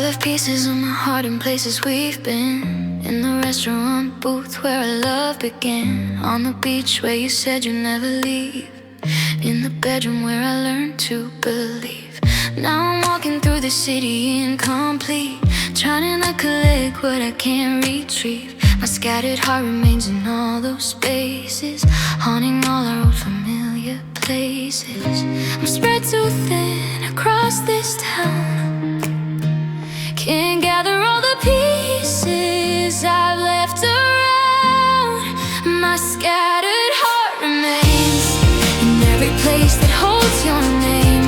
left pieces of my heart in places we've been. In the restaurant booth where our love began. On the beach where you said you'd never leave. In the bedroom where I learned to believe. Now I'm walking through the city incomplete, trying to collect what I can't retrieve. My scattered heart remains in all those spaces, haunting all our old familiar places. I'm spread too thin across this town, can't gather all the pieces I've left around. My scattered heart remains in every place that holds your name.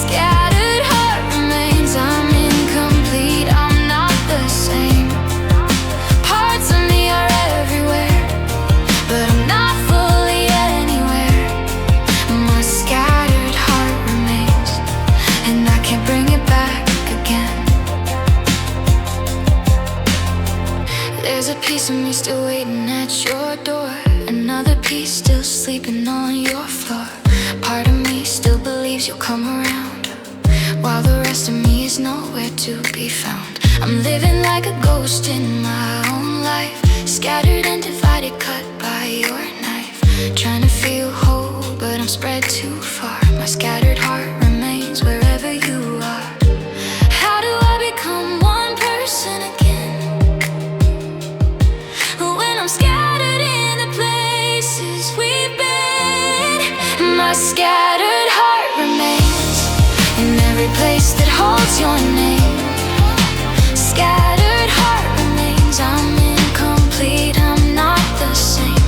Scattered heart remains, I'm incomplete, I'm not the same. Parts of me are everywhere, but I'm not fully anywhere. My scattered heart remains, and I can't bring it back again. There's a piece of me still waiting at your door, another piece still sleeping on your floor. Part of me still believes you'll come around, while the rest of me is nowhere to be found. I'm living like a ghost in my own life, scattered and divided, cut by your knife. Trying to feel whole, but I'm spread too far. My scattered heart remains wherever you are. How do I become one person again, when I'm scattered in the places we've been? My scattered heart remains in every place that holds your name. Scattered heart remains, I'm incomplete, I'm not the same.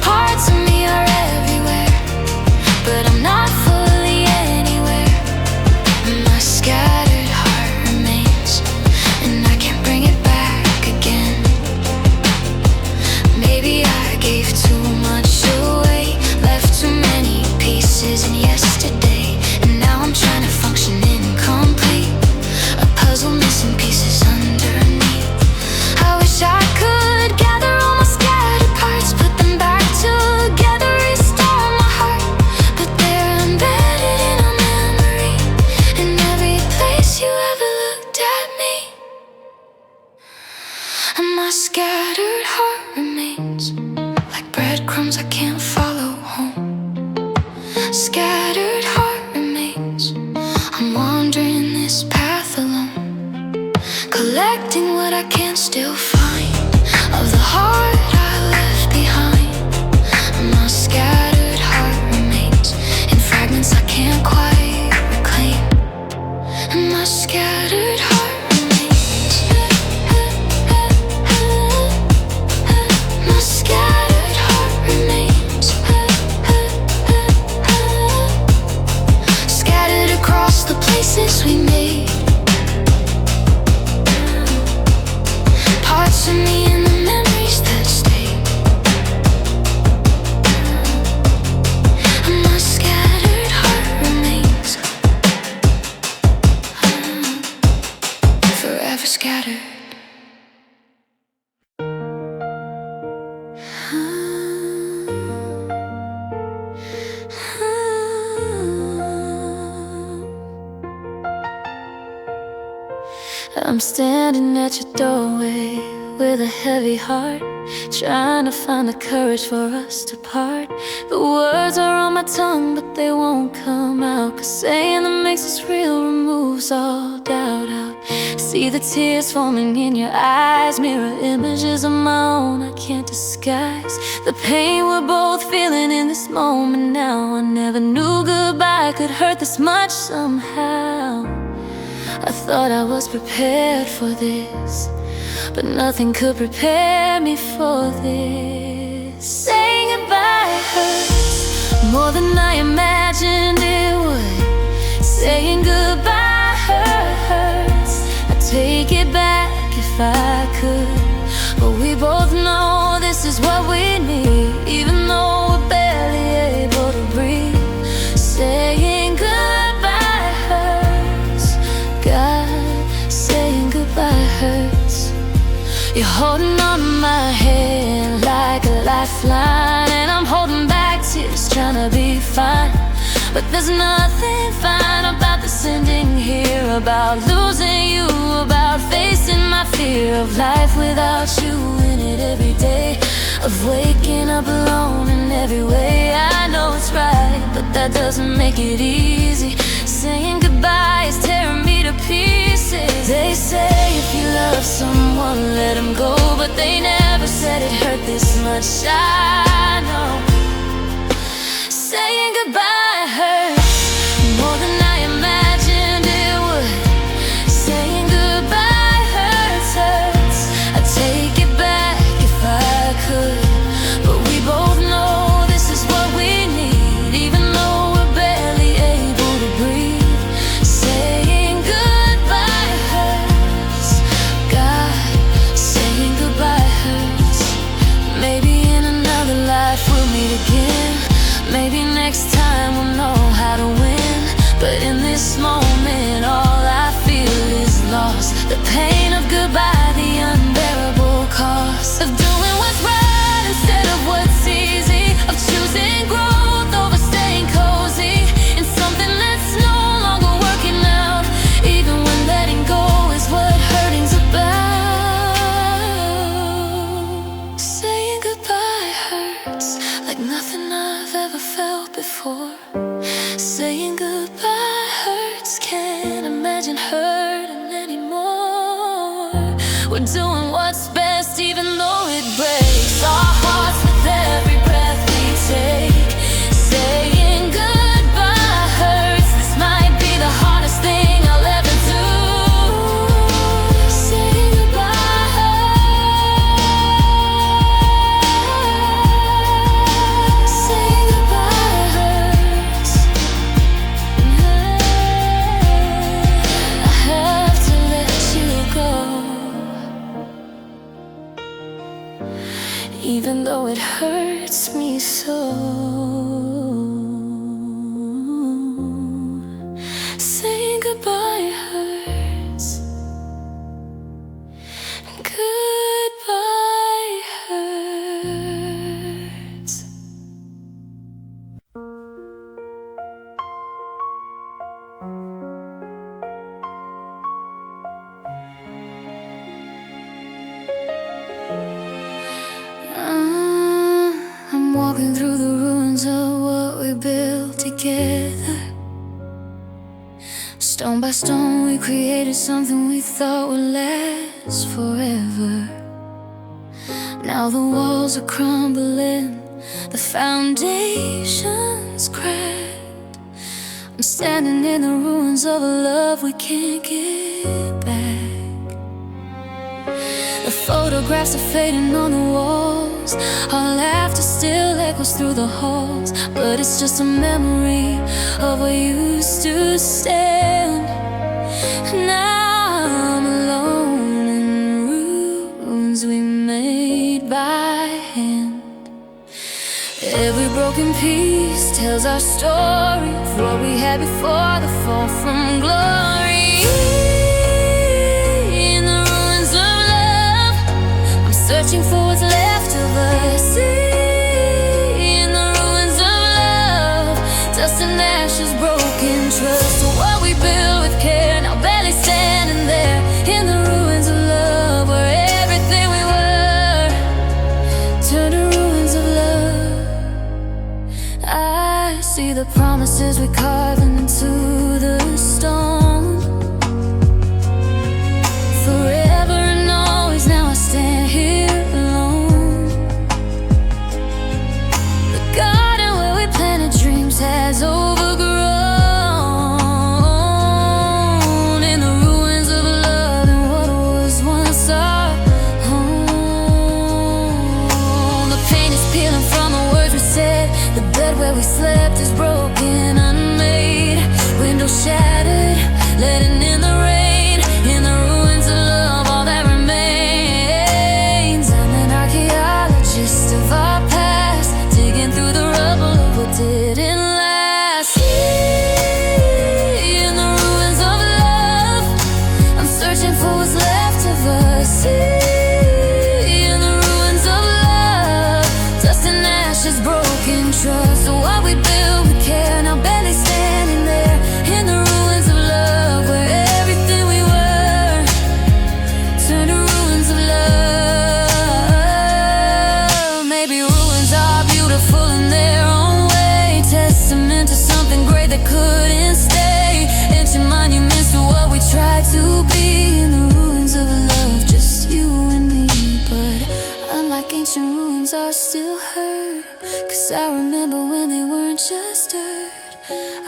Parts of me are everywhere, but I'm not fully anywhere. My scattered heart remains, and I can't bring it back again. Maybe I gave too much away, left too many pieces in yesterday, and now I'm trying to function incomplete, a puzzle missing pieces underneath. I wish I could gather all my scattered parts, put them back together, restore my heart, but they're embedded in a memory, in every place you ever looked at me. And my scattered heart remains like breadcrumbs I can't follow home. Scattered heart remains, I'm wandering this path alone, collecting what I can still find of the heart I left behind. My scattered heart remains in fragments I can't quite reclaim. And my scattered heart remains, my scattered heart remains, scattered across the places we made. Parts of me in the memories that stay. And my scattered heart remains, forever scattered. I'm standing at your doorway with a heavy heart, trying to find the courage for us to part. The words are on my tongue, but they won't come out, 'cause saying that makes us real removes all doubt out. See the tears forming in your eyes, mirror images of my own I can't disguise. The pain we're both feeling in this moment now. I never knew goodbye could hurt this much somehow. I thought I was prepared for this, but nothing could prepare me for this. Saying goodbye hurts more than I imagined it would. Saying goodbye hurts, I'd take it back if I could. But we both know this is what we need, even though we're barely able to breathe. Saying goodbye hurts, God, saying goodbye hurts. You're holding on to my hand like a lifeline, and I'm holding back tears, trying to be fine. But there's nothing fine about this ending here, about losing you, about facing my fear of life without you in it every day, of waking up alone in every way. I know it's right, but that doesn't make it easy. Saying goodbye is tearing me to pieces. They say if you love someone, let them go, but they never said it hurt this much. I know saying goodbye hurts more than I imagined it would. Saying goodbye hurts, hurts. I'd take it back if I could, but we both know this is what we need, even though we're barely able to breathe. Saying goodbye hurts, God, saying goodbye hurts. Maybe in another life we'll meet again. Maybe next time we'll know how to win. But in this moment all I feel is loss. The pain of goodbye, the unbearable cost of doing what's right instead of what's easy, of choosing growth over staying cozy in something that's no longer working out, even when letting go is what hurting's about. Saying goodbye hurts like nothing I've ever felt before. Saying goodbye hurts, can't imagine hurting anymore. We're doing what's best even though it breaks our hearts with every breath we take. Saying goodbye hurts, this might be the hardest thing I'll ever do. Saying goodbye hurts. Saying goodbye hurts. I have to let you go, even though it hurts me so. Saying goodbye hurts. Goodbye hurts. I'm walking through the ruins of what we built together. Stone by stone we created something we thought would last forever. Now the walls are crumbling, the foundation's cracked. I'm standing in the ruins of a love we can't get back. The photographs are fading on the walls, our laughter still echoes through the halls, but it's just a memory of what used to stand. Now I'm alone in ruins we made by hand. Every broken piece tells our story of what we had before the fall from glory. In the ruins of love, I'm searching for what's left of us. In the ruins of love, dust and ashes, broken trust. So what we built with care, now barely standing there. In the ruins of love, where everything we were turned to ruins of love. I see the promises we carved into the stone.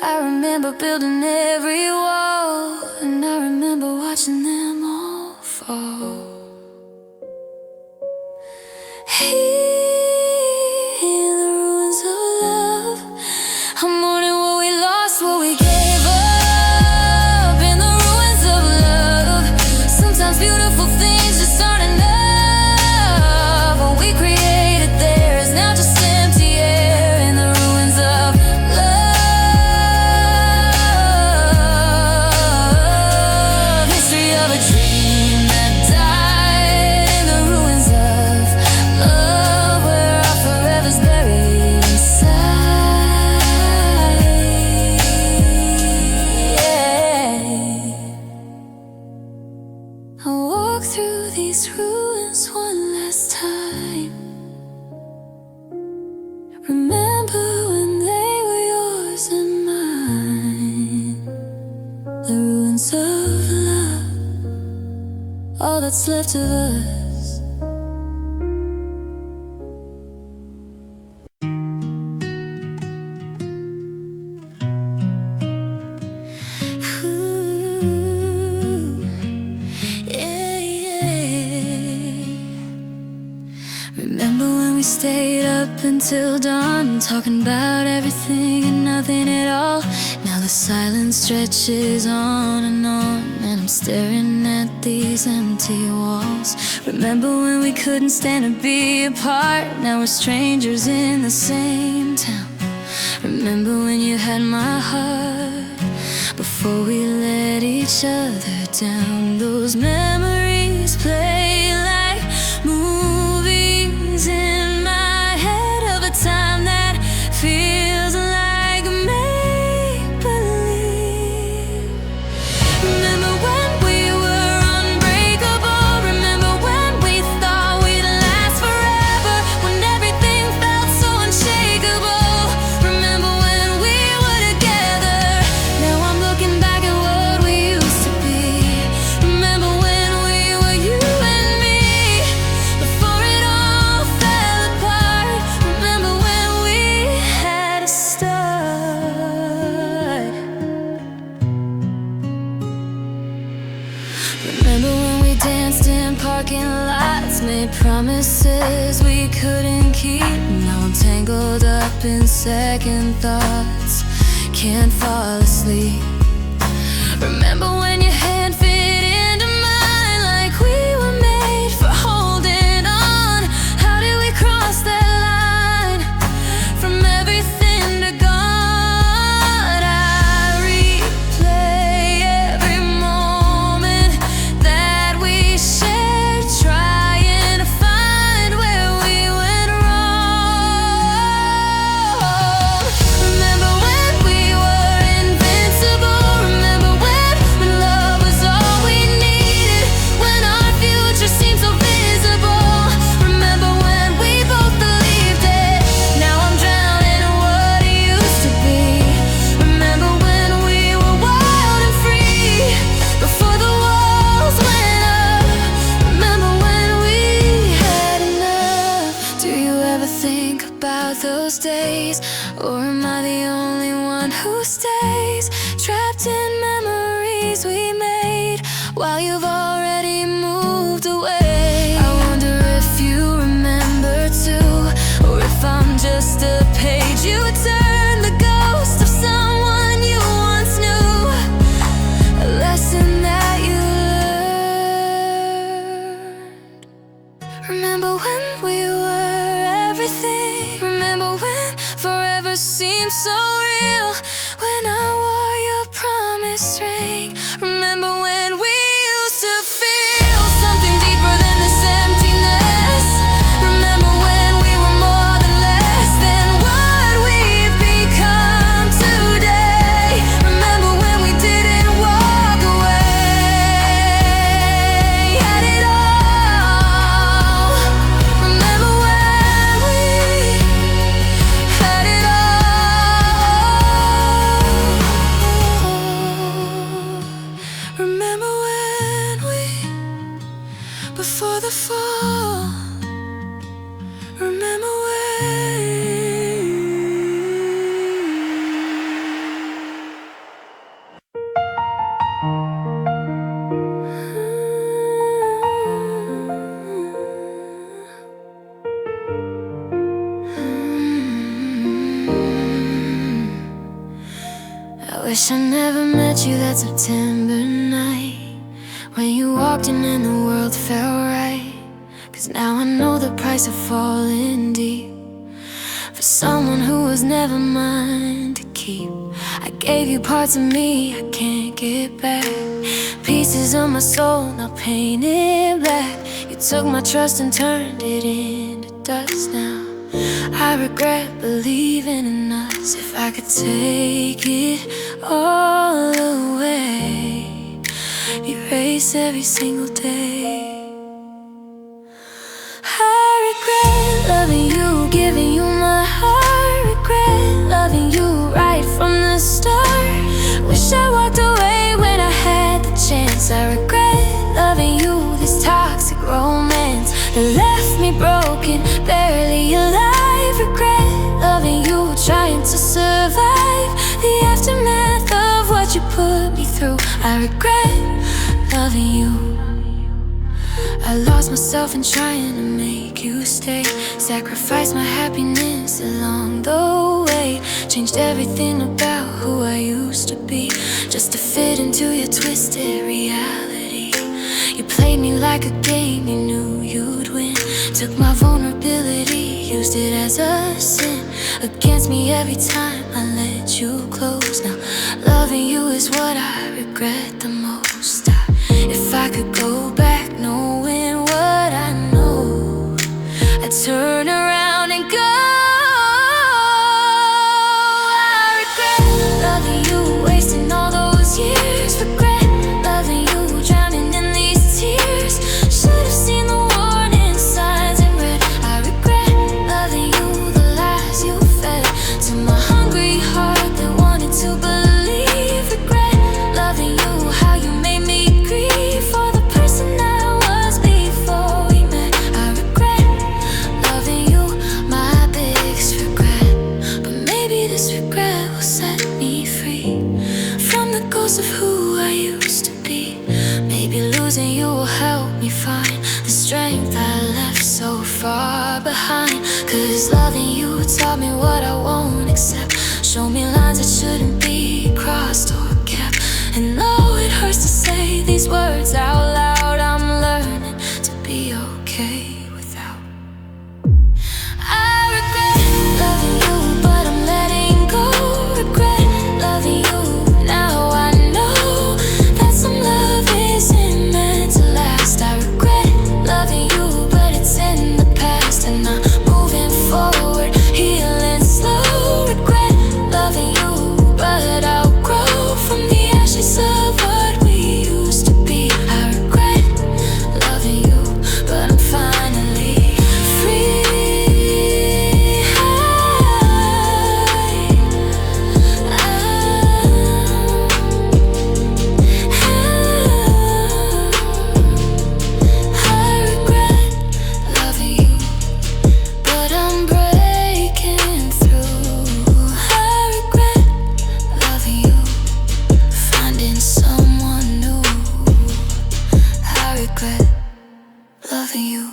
I remember building every wall, and I remember watching them all fall. In the ruins of love, I'm mourning what we lost, what we gave up. In the ruins of love, sometimes beautiful things just aren't enough. What we created there is now just empty air. In the ruins of love, history of a dream that died. In the ruins of love, where our forever's buried inside. Yeah. I walk through these ruins one last time. Remember when they were yours and mine. The ruins of love, all that's left of us. Ooh, yeah, yeah. Remember when we stayed up until dawn, talking about everything and nothing at all. Now the silence stretches on, and I'm staring at these empty walls. Remember when we couldn't stand to be apart, now we're strangers in the same town. Remember when you had my heart, before we let each other down. Those memories play like movies in my head of a time that feels like make-believe. Remember when we were unbreakable? Remember when we thought we'd last forever, when everything felt so unshakable? Remember when we were together? Now I'm looking back at what we used to be. Remember when we were you and me, before it all fell apart? Remember when we had a start? Remember when we danced in parking lots, made promises we couldn't keep? Now I'm tangled up in second thoughts, can't fall asleep. Remember when your hand fit into mine like we were made for holding on? How did we cross that line from everything to God? I replay every moment that we shared, trying to find where we went wrong. Remember when we were invincible? Remember when love was all we needed, when our future seemed so visible? Remember when we both believed it? Now I'm drowning in what it used to be. Remember when we were wild and free, before the walls went up? Remember when we had enough? Do you ever think about those days, or am I the only one who stays trapped in memories we made while you've already moved away? I wonder if you remember too, or if I'm just a page you turn, the ghost of someone you once knew, a lesson that you learned. Remember when we were everything? Remember when forever seemed so real, when I wore your promise ring? Remember when we used to feel something deeper than this emptiness? Remember when we were more than less than what we've become today? Remember when we didn't walk away at it all? Remember when we had it all? Remember when we, before the fall? Remember when Wish I never met you that September night when you walked in and the world felt right. 'Cause now I know the price of falling deep for someone who was never mine to keep. I gave you parts of me I can't get back, pieces of my soul now painted black. You took my trust and turned it into dust now. I regret believing in us. If I could take it all away, erase every single day. I regret loving you, giving you my heart. Regret loving you right from the start. Wish I walked away when I had the chance. I regret loving you, this toxic romance that left me broken, barely alive. Regret loving you, trying to survive the aftermath of what you put me through. I regret loving you. I lost myself in trying to make you stay, sacrificed my happiness along the way, changed everything about who I used to be just to fit into your twisted reality. You played me like a game you knew you'd win, took my vulnerability, used it as a sin against me every time I let you close. Now loving you is what I regret the most. If I could go back knowing what I know, I'd turn around and go. I regret loving you, wasting all those years. Regret loving you, drowning in these tears. Should have seen the warning signs and read. I regret loving you, the lies you fed to my hungry heart that wanted to believe. Regret loving you, how you made me grieve for the person I was before we met. I regret loving you, my biggest regret. But maybe this regret will set me free from the ghost of who I used to be. Maybe losing you will help me find the strength I left so far behind. 'Cause loving you taught me what I won't accept, showed me lines that shouldn't be crossed or kept. And though it hurts to say these words out loud, I'm learning to be okay without. I regret loving you, but I'm letting go. Regret loving you, now I know that some love isn't meant to last. I regret loving you, but it's in the past, and I'm moving forward, healing slow. Regret loving you, but I'll grow from the ashes of what we used to be. I regret loving you, but I'm finally free. I regret loving you, but I'm breaking through. I regret loving you, finding someone new. I regret loving you.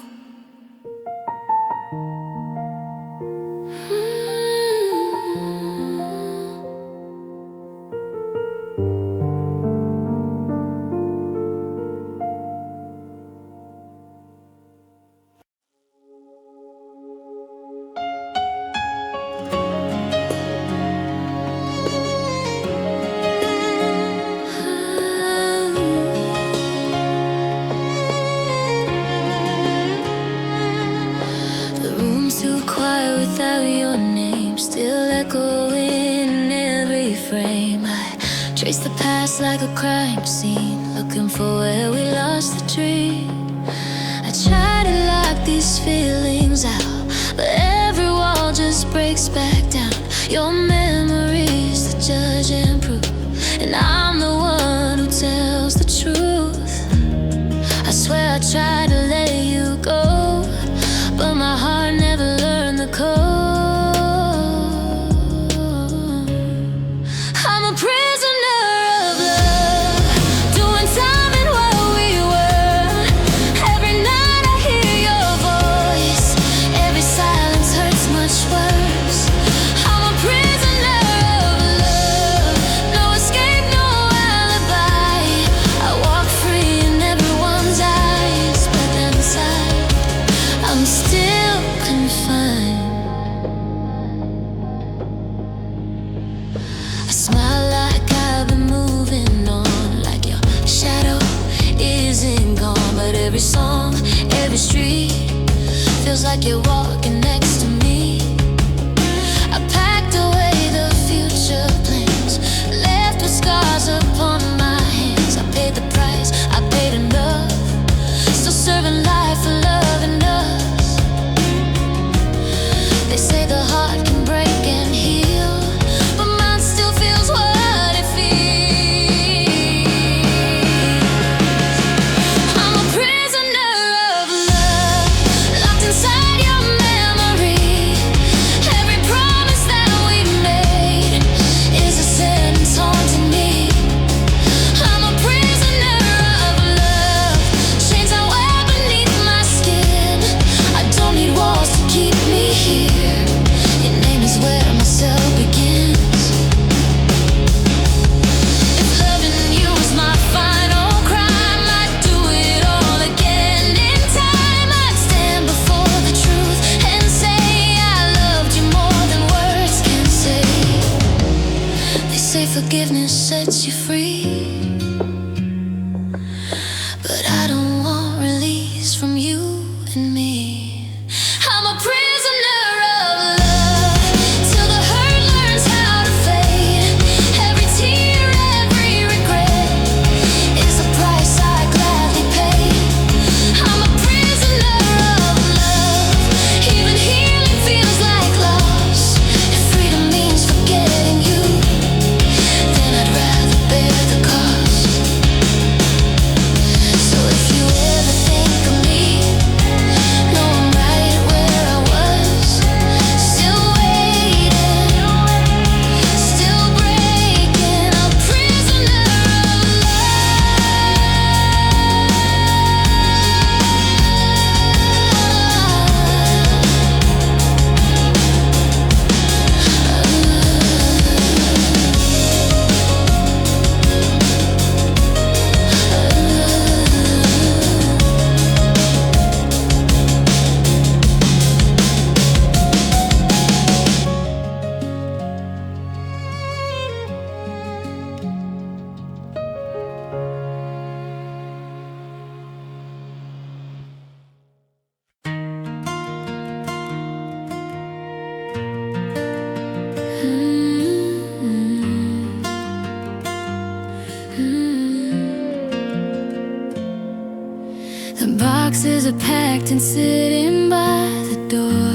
The room's too quiet without your name, still echoing in every frame. I trace the past like a crime scene, looking for where we lost the dream. I try to lock these feelings out, but every wall just breaks back down. Your memory's the judge and proof, and I'm the one who tells the truth. I swear I tried to let you go, but my heart never learned the code. I'm a prisoner of love, doing time in what we were. Every night I hear your voice, every silence hurts much worse. I'm a prisoner of love, no escape. every song, every street feels like you're walking next to me. I packed away the future plans, left with scars upon my hands. I paid the price, I paid enough, still serving life for loving us. They say the heart can break and heal, but mine still feels what it feels. I'm a prisoner of love, locked inside your memory. Every promise that we made is a sentence haunting me. I'm a prisoner of love, chains I wear beneath my skin. I don't need walls to keep me here. Your name is where my cell begins. If loving you was my final crime, I'd do it all again. In time, I'd stand before the truth and say I loved you more than words can say. They say forgiveness sets you free, but I don't want release from you and me. I'm a prisoner of love, till the hurt learns how to fade. Every tear, every regret is a price I gladly pay. I'm a prisoner of love, even healing feels like loss. If freedom means forgetting you, then I'd rather bear the cost. So if you ever think of me, know I'm right where I was, still waiting, still breaking. A prisoner of The boxes are packed and sitting by the door.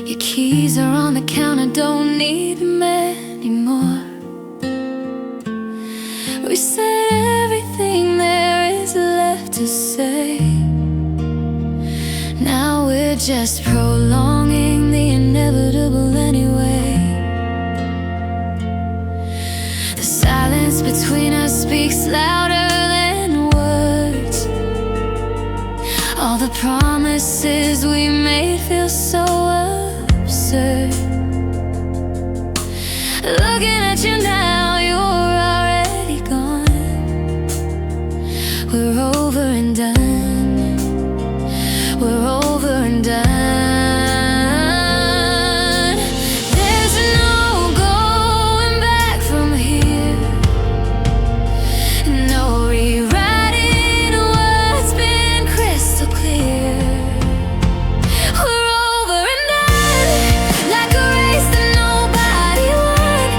Your keys are on the counter, don't need them anymore. We said everything there is left to say. Now we're just prolonging the inevitable anyway. The silence between us speaks louder than words. All the promises we made feel so absurd. Looking at you now, you're already gone. We're over and done. We're over and done. There's no going back from here. No rewriting what's been crystal clear. We're over and done, like a race that nobody won,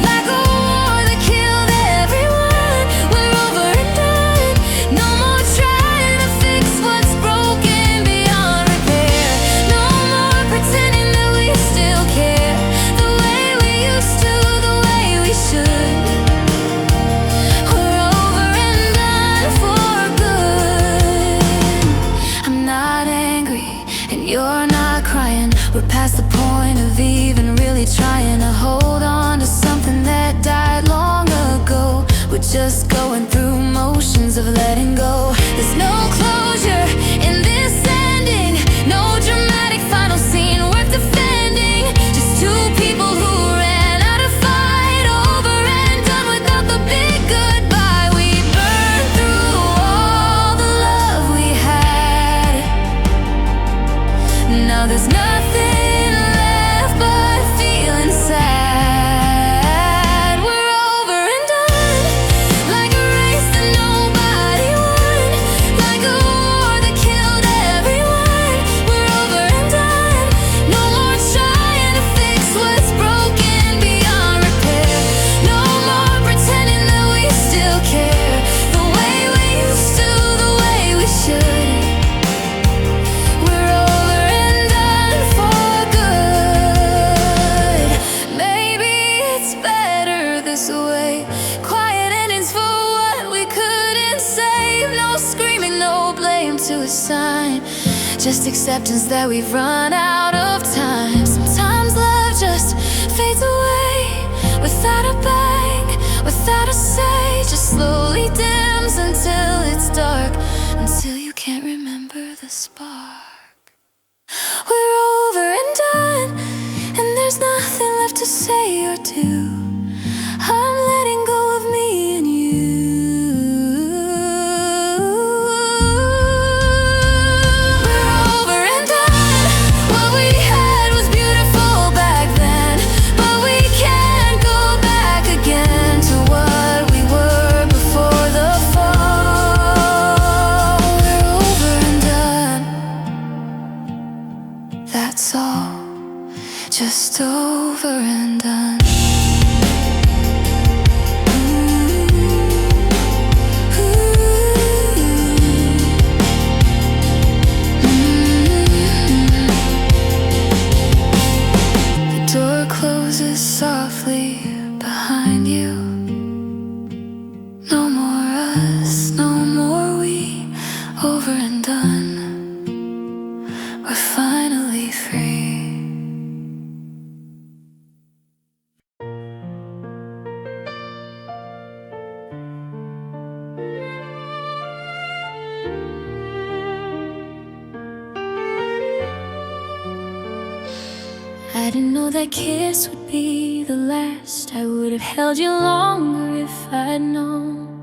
like a war that killed everyone. We're over and done, no more trying to fix what's broken beyond repair. No more pretending that we still care, the way we used to, the way we should. We're over and done for good. I'm not angry and you're not crying. We're past the point of even really trying to hold on to something that died long ago. We're just going through motions of letting go. There's no closure in this ending, no dramatic final scene worth defending. Just two people who ran out of fight, over and done without the big goodbye. We burned through all the love we had. Now there's nothing left but feeling sad. We're over and done, like a race that nobody won, screaming, no blame to assign, just acceptance that we've run out of time. Sometimes love just fades away without a bang, without a say, just slowly dims until it's dark, until you can't remember the spark. We're over and done, and there's nothing left to say or do. I'm letting go of me and you. We're over and done. What we had was beautiful back then, but we can't go back again to what we were before the fall. We're over and done. That's all. Just over and done. The door closes softly behind you. No more us, no more we. Over and done. We're finally free. I didn't know that kiss would be the last. I would have held you longer if I'd known.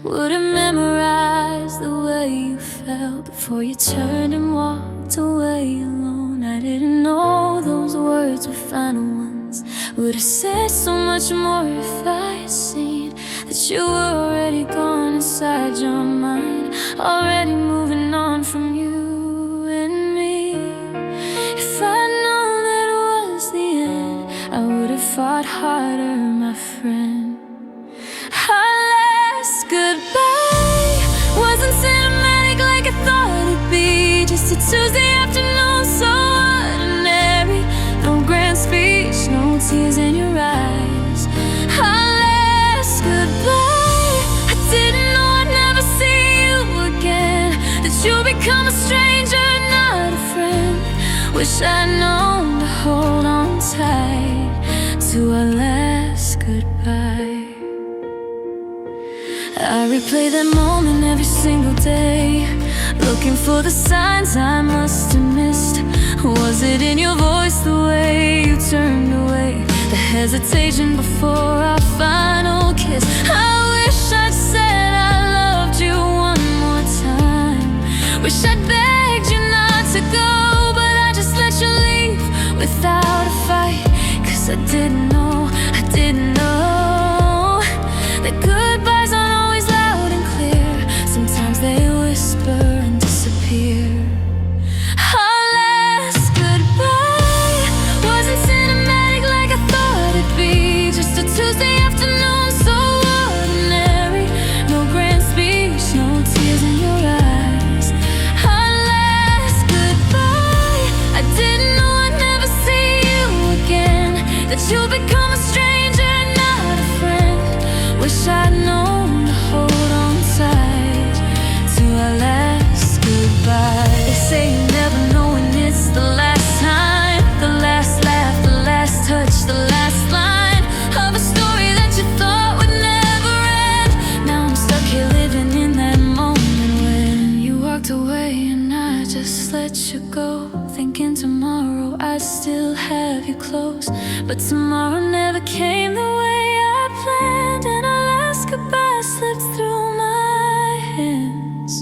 Would have memorized the way you felt before you turned and walked away alone. I didn't know those words were final ones. Would have said so much more if I had seen that you were already gone inside your mind, already moving on from you and me. If I'd known that it was the end, I would have fought harder, my friend. Our last goodbye wasn't cinematic like I thought it'd be. Just a Tuesday afternoon, so ordinary. No grand speech, no tears in your eyes. Our last goodbye, I didn't know I'd never see you again, that you'd become a stranger, not a friend. Wish I'd known to hold on tight to our last goodbye. I replay that moment every single day, looking for the signs I must have missed. Was it in your voice, the way you turned away, the hesitation before our final kiss? I wish I'd said I loved you one more time. Wish I'd begged you not to go, but I just let you leave without a fight. 'Cause I didn't know that goodbyes aren't always loud and clear. Sometimes they whisper and disappear. Our last goodbye wasn't cinematic like I thought it'd be. Just a Tuesday afternoon, so ordinary. No grand speech, no tears in your eyes. Our last goodbye, I didn't know I'd never see you again, that you'll become a stranger, not a friend. Wish I'd known to hold on tight to our last goodbye. They say you never know when it's the last time, the last laugh, the last touch, the last line of a story that you thought would never end. Now I'm stuck here living in that moment when you walked away and I just let you go, thinking tomorrow I'd still have you close. But tomorrow never came the way I planned, and our last goodbye slipped through my hands.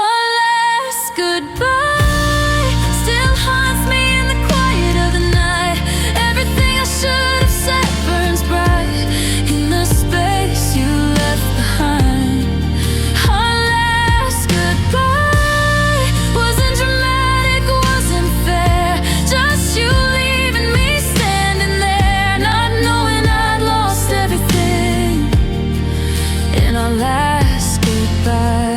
Our last goodbye still haunts me in the quiet of the night. Everything I should have said burns bright in the space you left behind. Our last goodbye wasn't dramatic, wasn't fair, just you leaving me standing there, not knowing I'd lost everything in our last goodbye.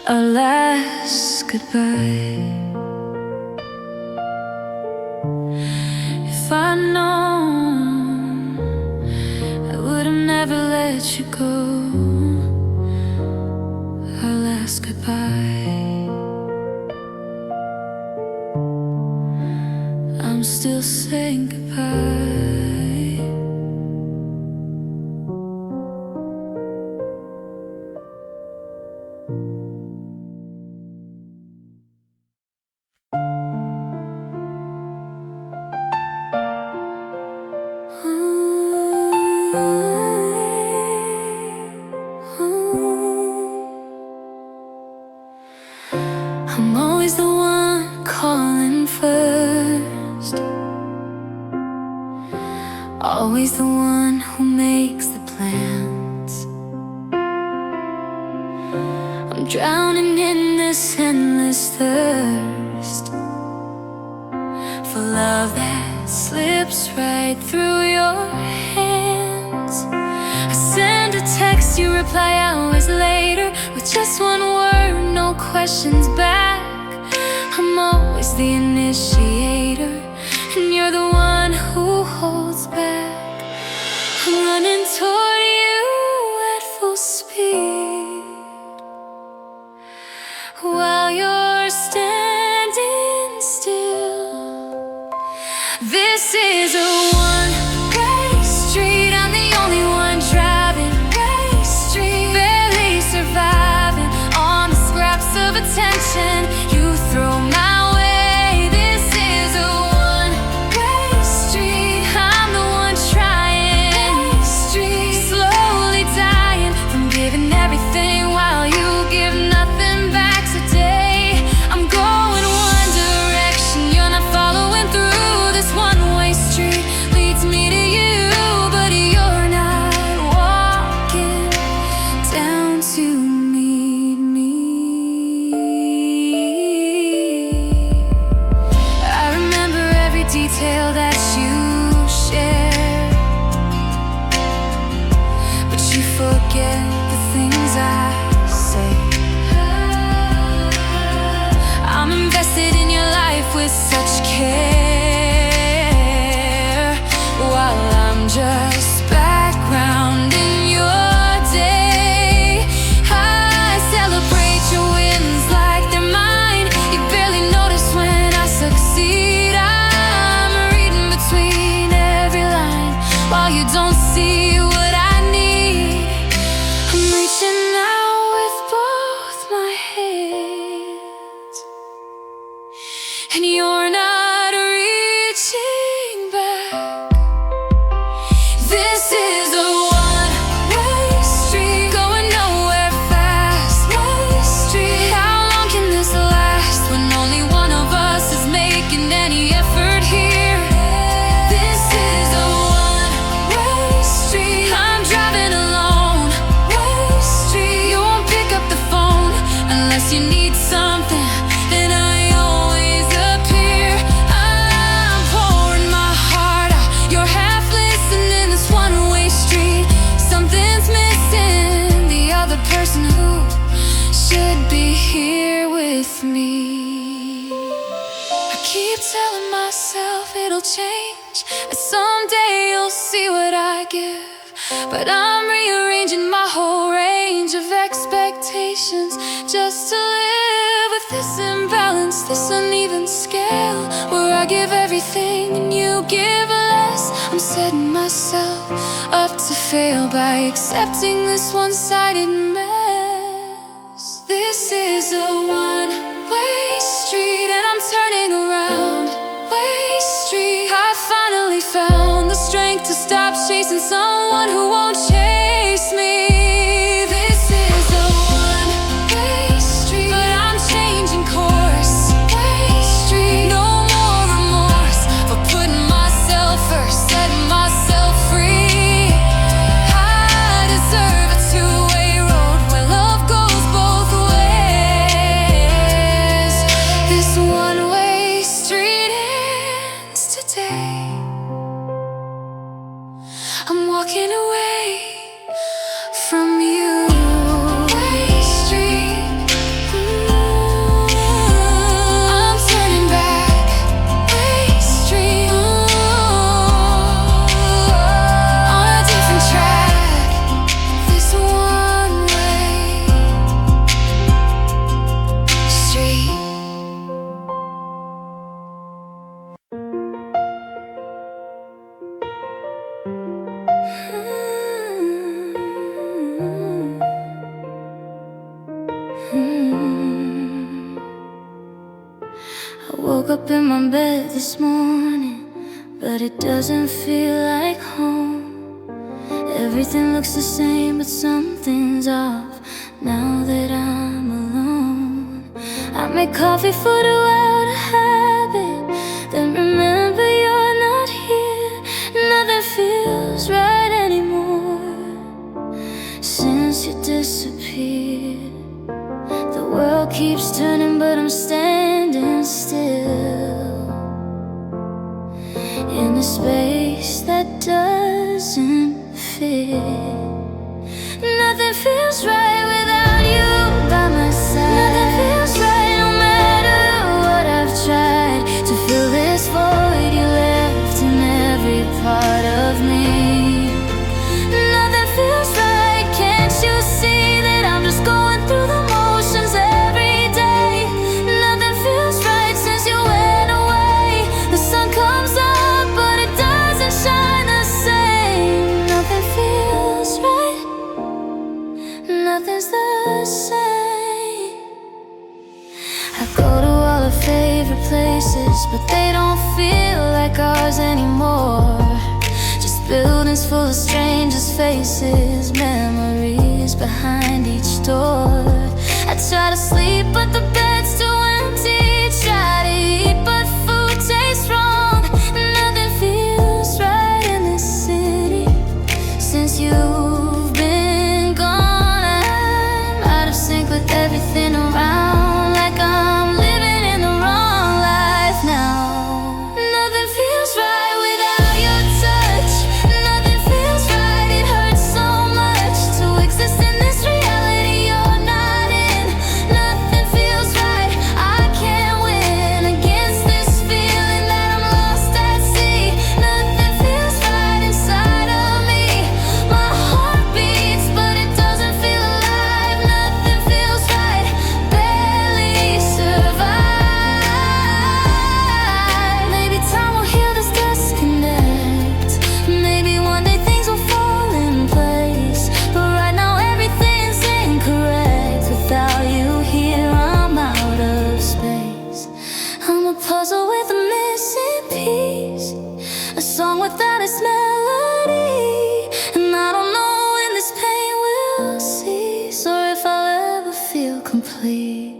Our last goodbye. If I'd known I let you go, our last goodbye. I'm still saying goodbye. I'm always the one calling first, always the one who makes the plans. I'm drowning in this endless thirst for love that slips right through your hands. I send a text, you reply hours later with just one word, no questions back. I'm always the initiator, and you're the one who holds back. I'm running toward you at full speed while you're standing still. This is a one-way street. I'm the only one driving race street, barely surviving on the scraps of attention you throw my way. This is a one-way street. I'm the one trying street, slowly dying from giving everything while you give nothing back today. I'm going one direction, you're not following through. This one-way street leads me to you, but you're not walking down to meet me. I remember every detail that you shared, but you forget the things I say. I'm invested in your life with such care, while I'm just background in your day. I celebrate your wins like they're mine. You barely notice when I succeed. I'm reading between every line while you don't see what I need. I'm reaching out with both my hands, and you're not reaching back. This is a one-way street, going nowhere fast. Way street. How long can this last when only one of us is making any effort here? This is a one-way street. I'm driving alone. Way street. You won't pick up the phone unless you need something, then I always appear. I'm pouring my heart out, you're half listening. This one-way street, something's missing. The other person who should be here with me. I keep telling myself it'll change, that someday you'll see what I give, but I'm rearranging my whole range of expectations just to live with this imbalance, this uneven scale where I give everything and you give less. I'm setting myself up to fail by accepting this one-sided mess. This is a one-way street, and I'm turning around. Way street. I finally found the strength to stop chasing someone who won't chase me. This is a one-way street, but I'm changing course. Way street. No more remorse for putting myself first, setting myself free. I deserve a two-way road where love goes both ways. up in my bed this morning, but it doesn't feel like home. Everything looks the same, but something's off now that I'm alone. I make coffee for the out of habit, then remember you're not here. Nothing feels right anymore since you disappeared. The world keeps turning, but I'm standing still in a space that doesn't fit. Nothing feels right without you by my side. Nothing feels right no matter what I've tried to fill this void you left in every part of me. Nothing feels right, can't you see that I'm just going through the motions every day? Nothing feels right since you went away. The sun comes up, but it doesn't shine the same. Nothing feels right, nothing's the same. I go to all our favorite places, but they don't feel like ours anymore. Just buildings full of strangers' faces, memories behind each door. I try to sleep, but the bed's too empty. Try to eat, but food tastes wrong. Nothing feels right in this city since you've been gone. I'm out of sync with everything around, like I'm living in the wrong life now. Nothing feels right without your touch. Nothing feels right, it hurts so much to exist in this reality you're not in. Nothing feels right, I can't win against this feeling that I'm lost at sea. Nothing feels right inside of me. My heart beats, but it doesn't feel alive. Nothing feels right, barely survive. Maybe time will heal this disconnect. Maybe one day things will fall in place, but right now everything's incorrect. Without you here, I'm out of space. I'm a puzzle with a missing piece, a song without its melody, and I don't know when this pain will cease, or if I'll ever feel complete.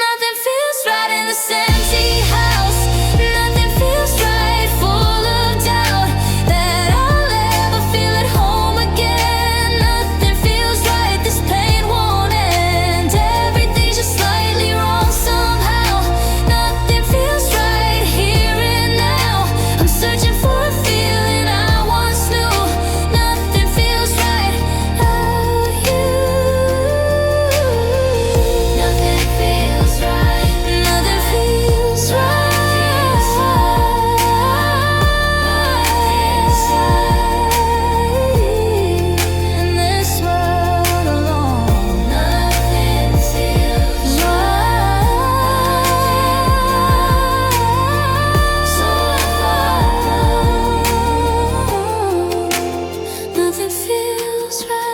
Nothing feels right in this empty house. Nothing feels right, full of doubt that I'll ever feel at home again. Nothing feels right, this pain won't end. Everything's just slightly wrong somehow. Nothing feels right here and now. I'm searching for a feeling I once knew. Nothing feels right without you. Nothing feels right. Nothing feels right. In this world alone, nothing feels right. So nothing feels right.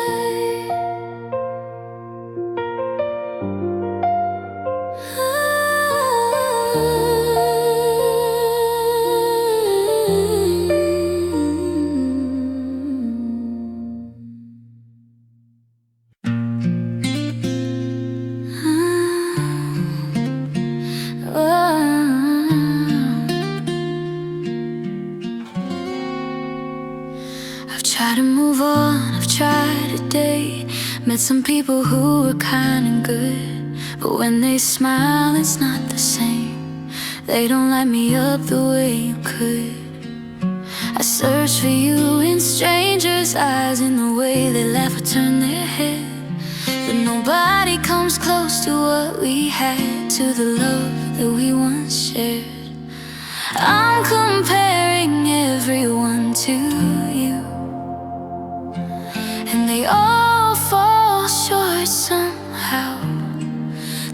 I've tried to move on, I've tried to date. Met some people who were kind and good, but when they smile it's not the same. They don't light me up the way you could. I search for you in strangers' eyes, in the way they laugh or turn their head, but nobody comes close to what we had, to the love that we once shared. I'm comparing everyone to you, and they all fall short somehow.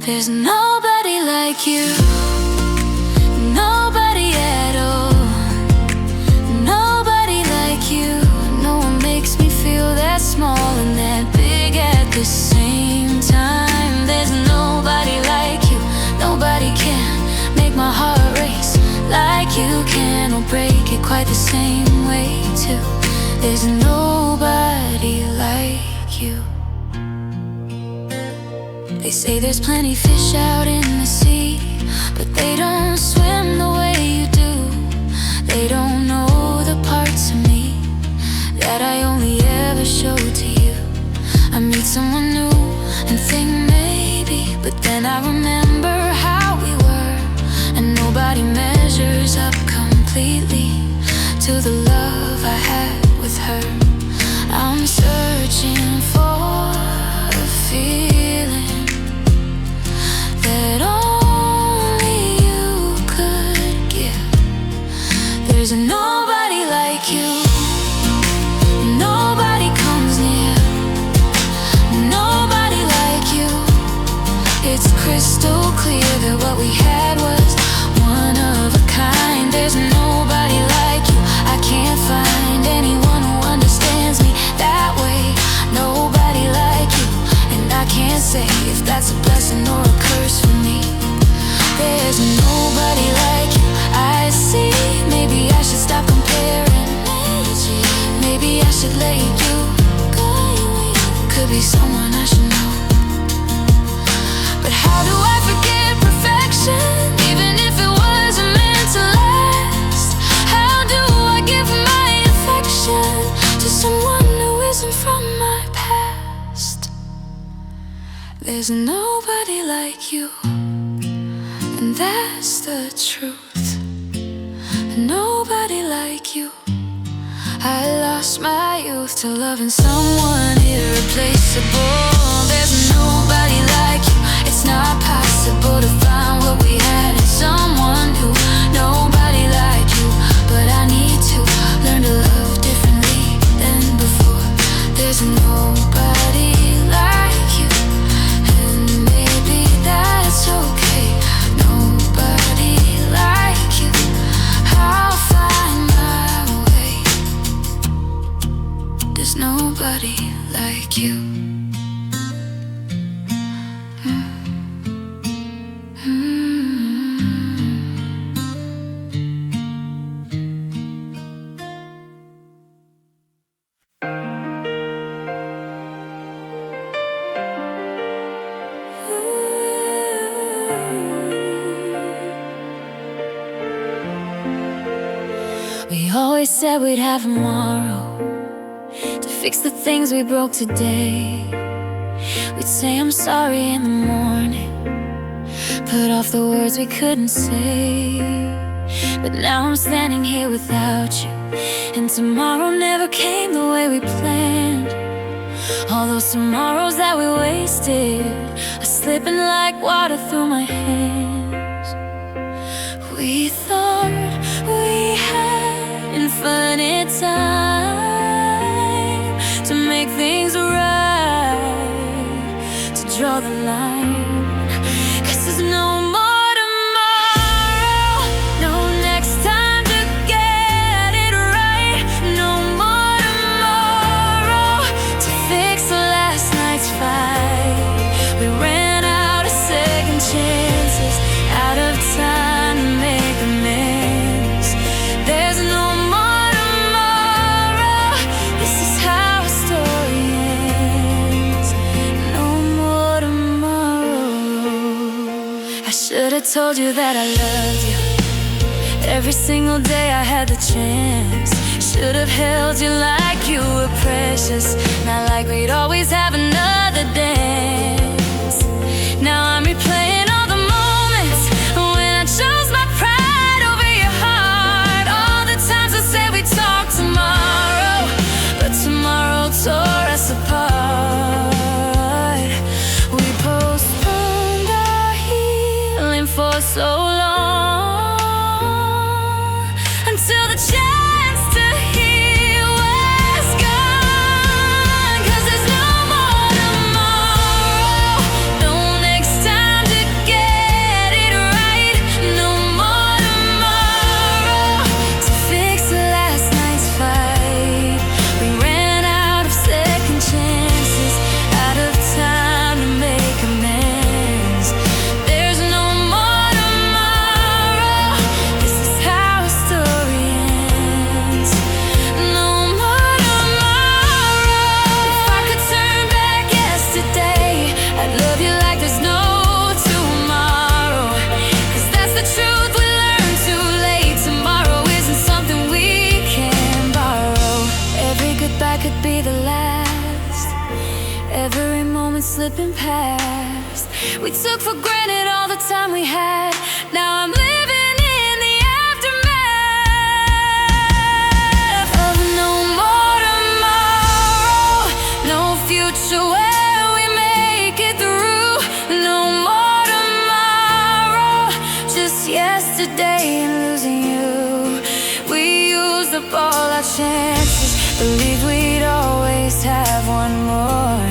There's nobody like you, nobody at all. Nobody like you, no one makes me feel that small and that big at the same time. There's nobody like you, nobody can make my quite the same way too. There's nobody like you. They say there's plenty fish out in the sea, but they don't swim the way you do. They don't know the parts of me that I only ever show to you. I meet someone new and think maybe, but then I remember how we were, and nobody measures up completely to the love I had with her. I'm searching for a feeling that only you could give. There's nobody like you. Nobody comes near. Nobody like you. It's crystal clear that what we had was one of a kind. There's nobody like you. I can't find anyone who understands me that way. Nobody like you, and I can't say if that's a blessing or a curse for me. There's nobody like you. I see, maybe I should stop comparing. Maybe I should let you go. Could be someone I should know. But how do I forget perfection, even if it wasn't meant to last? How do I give my affection to someone who isn't from my past? There's nobody like you, and that's the truth. Nobody like you. I lost my youth to loving someone irreplaceable. There's nobody like you. It's not possible to find what we had in someone new. Nobody like you, but I need to learn to love differently than before. There's nobody like you, and maybe that's okay. Nobody like you. I'll find my way. There's nobody like you. We always said we'd have tomorrow to fix the things we broke today. We'd say I'm sorry in the morning, put off the words we couldn't say. But now I'm standing here without you, and tomorrow never came the way we planned. All those tomorrows that we wasted are slipping like water through my hands. We thought we had infinite time to make things right, to draw the line. 'Cause there's no more tomorrow, no next time to get it right. No more tomorrow to fix last night's fight. We ran out of second chances, out of time to make amends. There's no more tomorrow, this is how a story ends. No more tomorrow. I should have told you that I loved you every single day I had the chance. Should have held you like you were precious, not like we'd always have another dance. Now I'm replaying all the moments when I chose my pride over your heart. All the times I said we'd talk tomorrow, but tomorrow tore us apart. We postponed our healing for so long, until the chance to heal was gone. be the last. Every moment slipping past. We took for granted all the time we had. Now I'm living in the aftermath of no more tomorrow, no future where we make it through. No more tomorrow, just yesterday and losing you. We used up all our chances, believed we'd always have one more,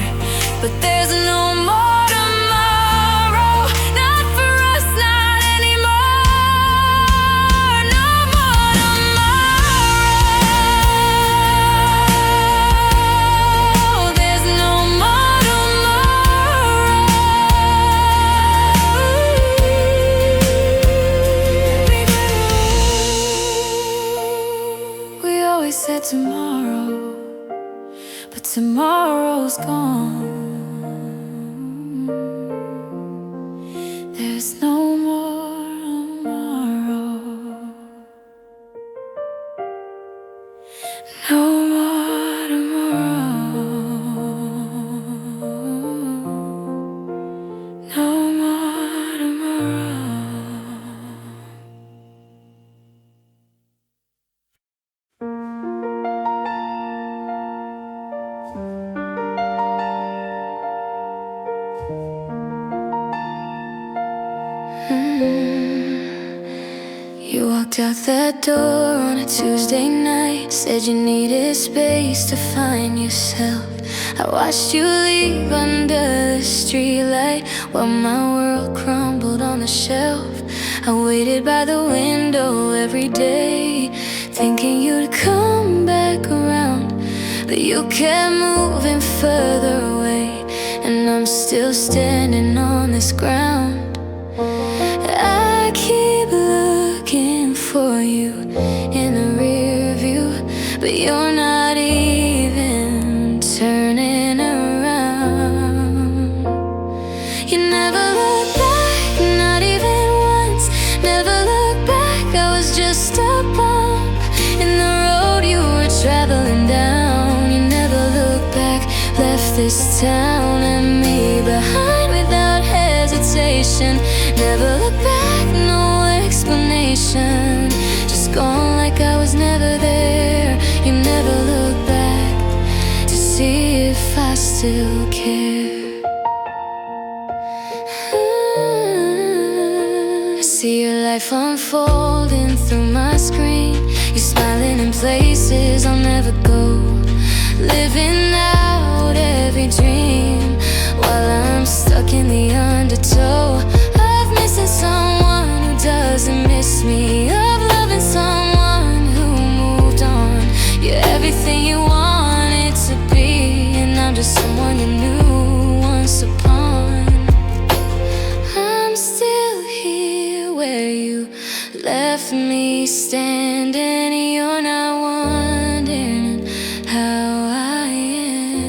but there's no more tomorrow, not for us, not anymore. No more tomorrow, there's no more tomorrow. We always said tomorrow, but tomorrow's gone. There's no more tomorrow. No more tomorrow. No more tomorrow. You walked out that door on a Tuesday night, said you needed space to find yourself. I watched you leave under the streetlight while my world crumbled on the shelf. I waited by the window every day, thinking you'd come back around, but you kept moving further away, and I'm still standing on this ground. I keep looking for you in the rear view, but you're not even turning around. You never look back, not even once. Never look back, I was just a bump in the road you were traveling down. You never look back, left this town and me behind without hesitation. Never look back, no explanation, just gone like I was never there. You never look back to see if I still care. I see your life unfolding through my screen. You're smiling in places I'll never go, living out every dream while I'm stuck in the undertow of missing someone who doesn't miss me, of loving someone who moved on. You're everything you wanted to be, and I'm just someone you knew once upon. I'm still here where you left me standing. You're not wondering how I am.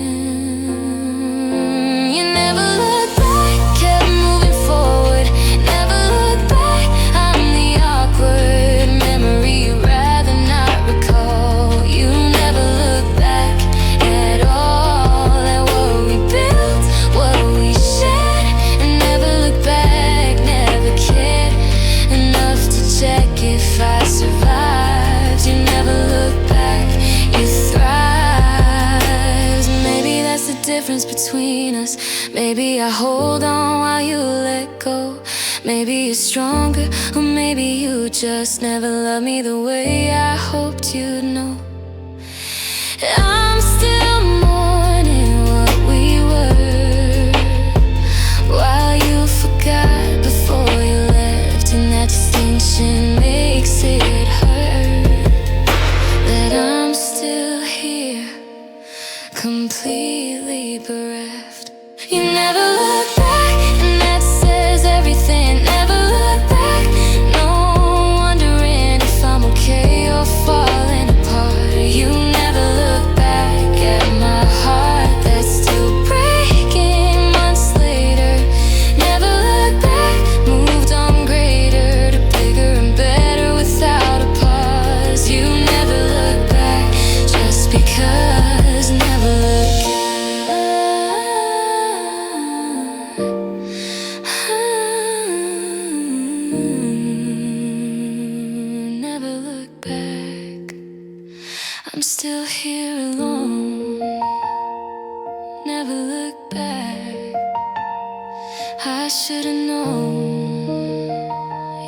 You never look back, kept moving forward. Never look back, I'm the awkward memory you'd rather not recall. You never look back at all, at what we built, what we shared, and never look back, never cared enough to check if I survived. You never look back, you thrived. Maybe that's the difference between us. Maybe I hold on while you let go. Maybe you're stronger, or maybe you just never loved me the way I hoped you'd know. I'm still mourning what we were, while you forgot before you left, and that distinction makes it hurt that I'm still here, completely bereft. You never look back, and that says everything. Never look back, no wondering if I'm okay or falling apart. You never look back at my heart that's still breaking months later. Never look back, moved on greater to bigger and better without a pause. You never look back just because. Never never look back. I should've known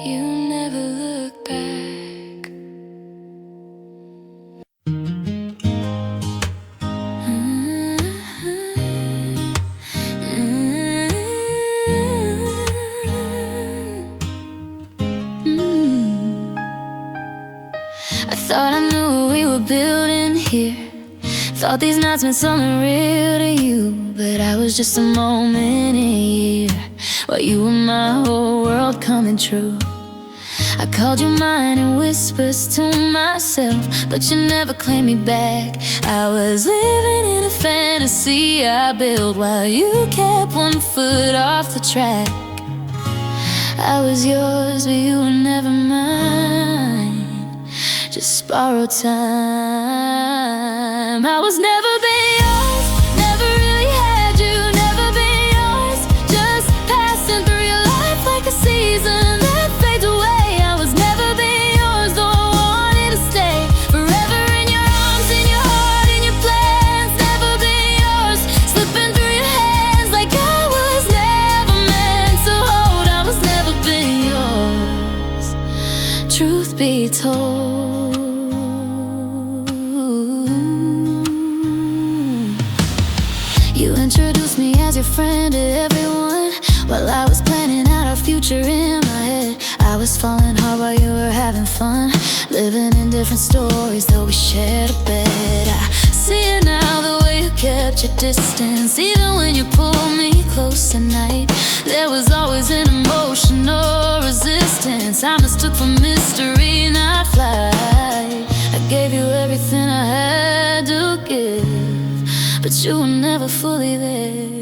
you never look back. I thought I knew what we were building here. Thought these nights meant something real to you, but I was just a moment in a year while you were my whole world coming true. I called you mine in whispers to myself, but you never claimed me back. I was living in a fantasy I built while you kept one foot off the track. I was yours, but you were never mine, just borrowed time. I was never been yours, never really had you, never been yours, just passing through your life like a season that fades away. I was never been yours, though I wanted to stay forever in your arms, in your heart, in your plans. Never been yours, slipping through your hands like I was never meant to hold. I was never been yours, truth be told. You introduced me as your friend to everyone while I was planning out our future in my head. I was falling hard while you were having fun, living in different stories though we shared a bed. I see it now, the way you kept your distance, even when you pulled me close at night. There was always an emotional resistance I mistook for mystery, not flight. I gave you everything I had to give, but you were never fully there.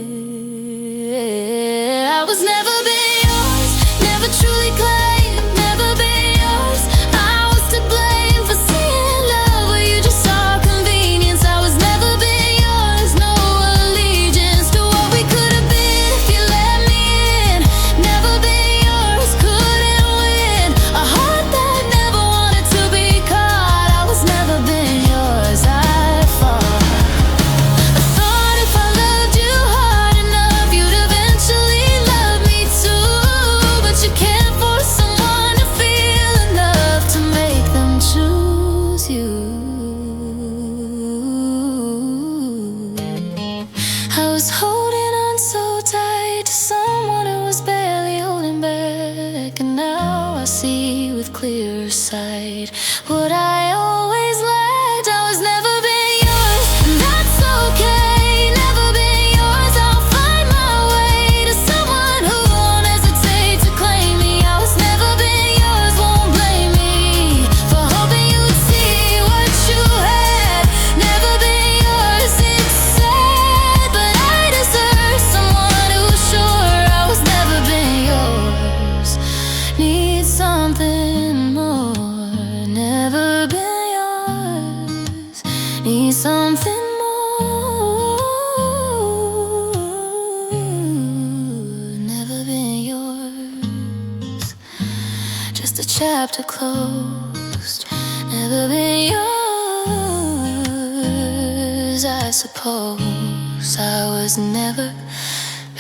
I was never been yours, never truly claimed, never been yours. I was to blame for seeing love where you just saw convenience. I was never been yours, no allegiance to what we could have been if you let me in. Never been yours, couldn't win a heart that never wanted to be caught. I was never been yours, I fought. I was holding on so tight to someone who was barely holding back, and now I see with clearer sight what I always lacked. I was never been yours, and that's okay. Never been yours, I'll find my way to someone who won't hesitate to claim me. I was never been yours, won't blame me for hoping you would see what you had. Never been yours, it's sad, but I deserve someone who's sure. I was never been yours, need something more. Never been yours, need something more. Never been yours, just a chapter closed. Never been yours, I suppose. I was never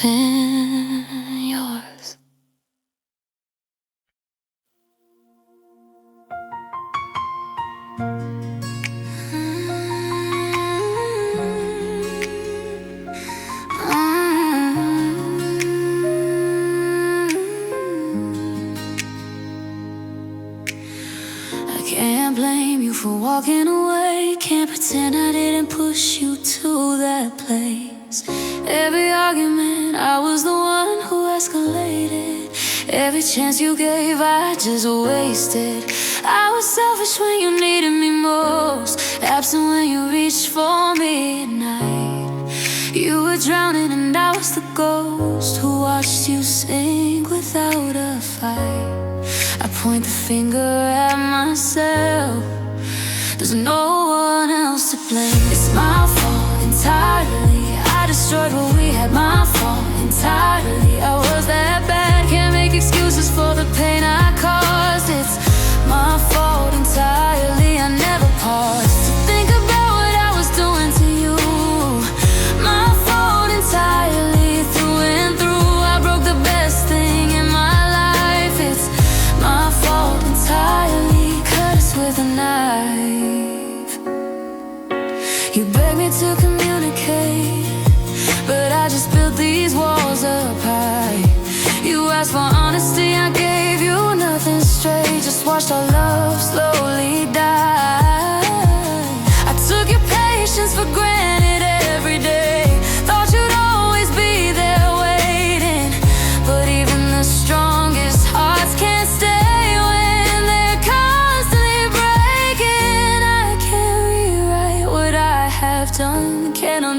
been yours. I can't blame you for walking away. Can't pretend I didn't push you to that place. Every argument, I was the one who escalated. Every chance you gave, I just wasted. I was selfish when you needed me most, absent when you reached for me at night. You were drowning and I was the ghost who watched you sink without a fight. I point the finger at myself, there's no one else to blame. It's my fault entirely, I destroyed what we had. My fault entirely, I was that bad. Can't make excuses for the pain I caused. It's my fault entirely, I never paused to think about what I was doing to you. My fault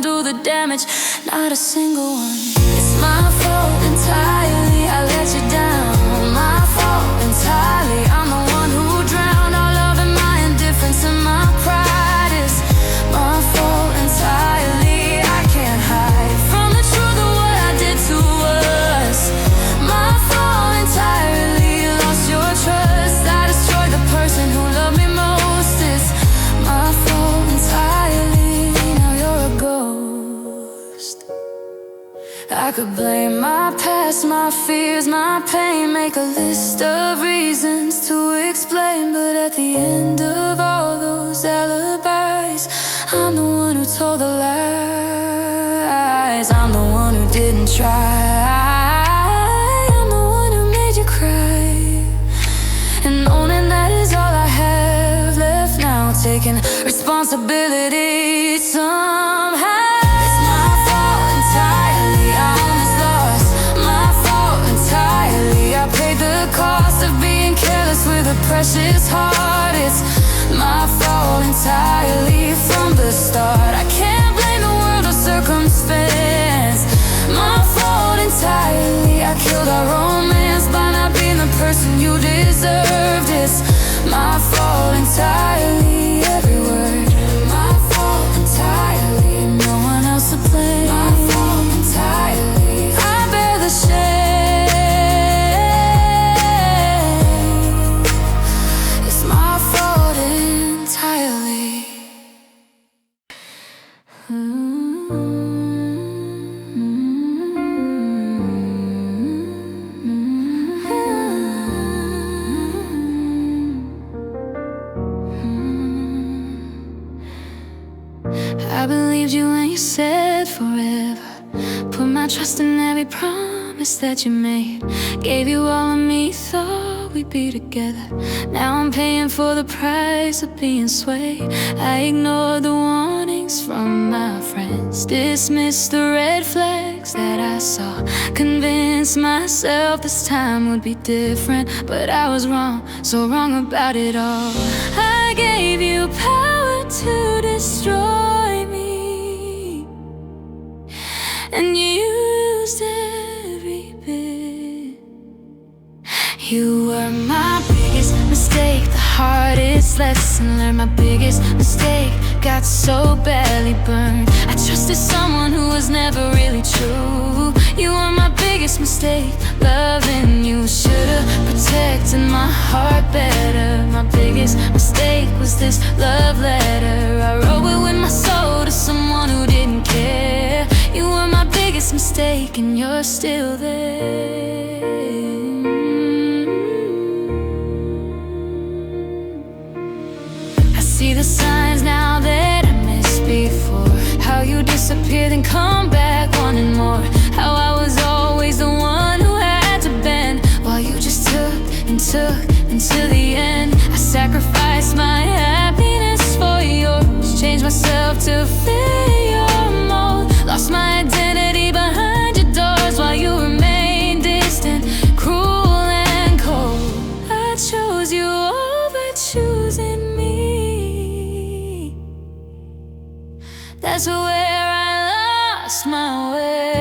undo the damage, not a single one. It's my fault entirely, I let you down. My fault entirely, I'm the one who drowned all love in my indifference and my pride. Is my fault entirely, I can't hide from the truth of what I did to us. My fault entirely, lost your trust, I destroyed the person who loved me most. It's my fault entirely, now you're a ghost. I could blame my past, my fears, my pain, make a list of reasons to explain, but at the end of all those alibis, I'm the one who told the lies. I'm the one who didn't try. I'm the one who made you cry. And owning that is all I have left now, taking responsibility somehow. It's my fault entirely, I own this loss. My fault entirely, I paid the cost of being careless with a precious heart. It's my fault entirely from the start. I can't blame the world or circumstance. My fault entirely, I killed our romance by not being the person you deserved. It's my fault entirely, every word. My fault entirely, no one else to blame. My fault entirely, I bear the shame. It's my fault entirely. I believed you when you said forever. Put my trust in every promise that you made. Gave you all of me, thought we'd be together. Now I'm paying for the price of being swayed. I ignored the warnings from my friends, dismissed the red flags that I saw. Convinced myself this time would be different, but I was wrong, so wrong about it all. I gave you power to destroy me, and you used every bit. You were my biggest mistake, the hardest lesson learned. My biggest mistake, got so badly burned. I trusted someone who was never really true. You were my biggest mistake, loving you. Should've protected my heart better. My biggest mistake was this love letter I wrote it with my soul to someone who didn't care. You were my biggest mistake, and you're still there. I see the signs now that I missed before. How you disappeared and come back wanting more. How I was always the one who had to bend, while you just took and took until the end. I sacrificed my happiness for yours, changed myself to fit your mold. Lost my identity behind your doors while you remained distant, cruel and cold. I chose you over choosing me. That's where I lost my way.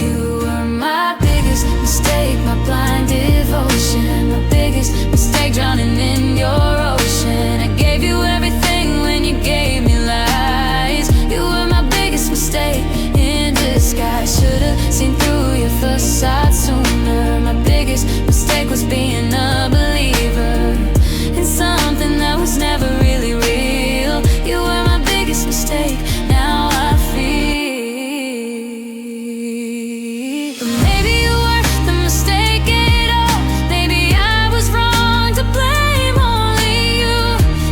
You were my biggest mistake, my blind devotion. My biggest mistake, drowning in your ocean. I gave you everything when you gave me lies. You were my biggest mistake in disguise. Should've seen through your facade sooner. My biggest mistake was being a believer in something that was never really real. You were my biggest mistake, now I feel. But maybe you were the mistake at all. Maybe I was wrong to blame only you.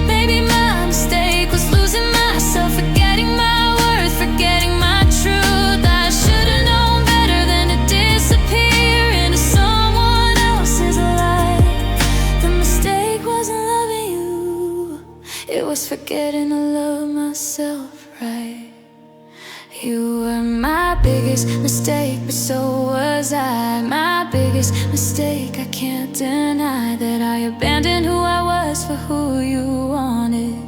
Maybe my mistake was losing myself, forgetting my worth, forgetting my truth. I should've known better than to disappear into someone else's life. The mistake wasn't loving you, it was forgetting to love myself right. You were my biggest mistake, but so was I. My biggest mistake, I can't deny that I abandoned who I was for who you wanted.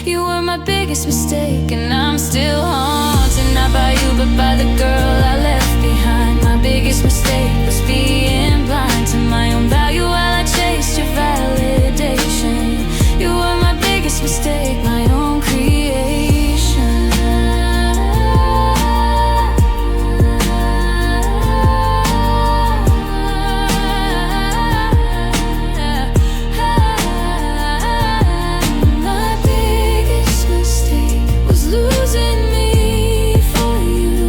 You were my biggest mistake, and I'm still haunted, not by you, but by the girl I left behind. My biggest mistake was being blind to my own value while I chased your validation. You were my biggest mistake, my own creation. My biggest mistake was losing me for you.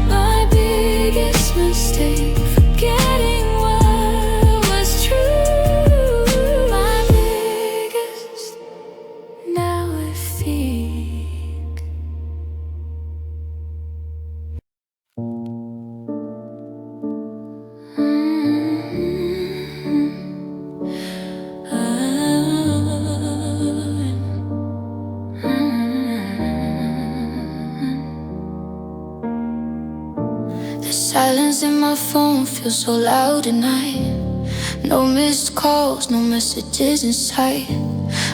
My biggest mistake, forgetting what was true. My biggest, now I think. The silence in my phone feels so loud at night. No missed calls, no messages in sight.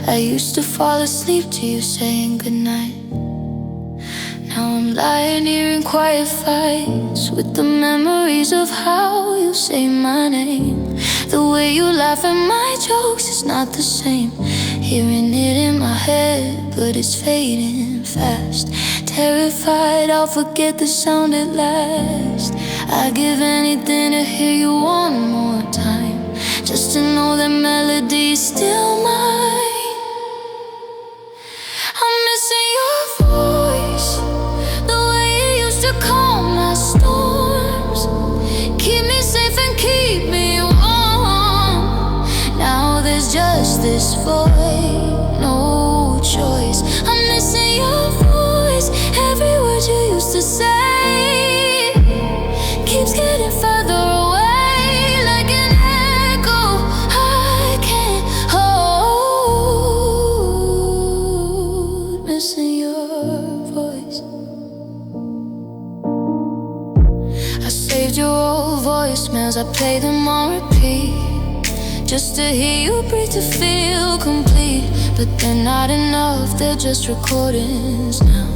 I used to fall asleep to you saying goodnight. Now I'm lying here in quiet fights with the memories of how you say my name. The way you laugh at my jokes is not the same. Hearing it in my head, but it's fading fast. Terrified I'll forget the sound at last. I'd give anything to hear you one more time, just to know that melody is still mine. I'm missing your voice, the way you used to calm my storms, keep me safe and keep me warm. Now there's just this void, no choice. I'm missing your voice, every word you used to say keeps getting further away, like an echo I can't hold. Missing your voice. I saved your old voicemails, I play them on repeat, just to hear you breathe, to feel complete. But they're not enough, they're just recordings now,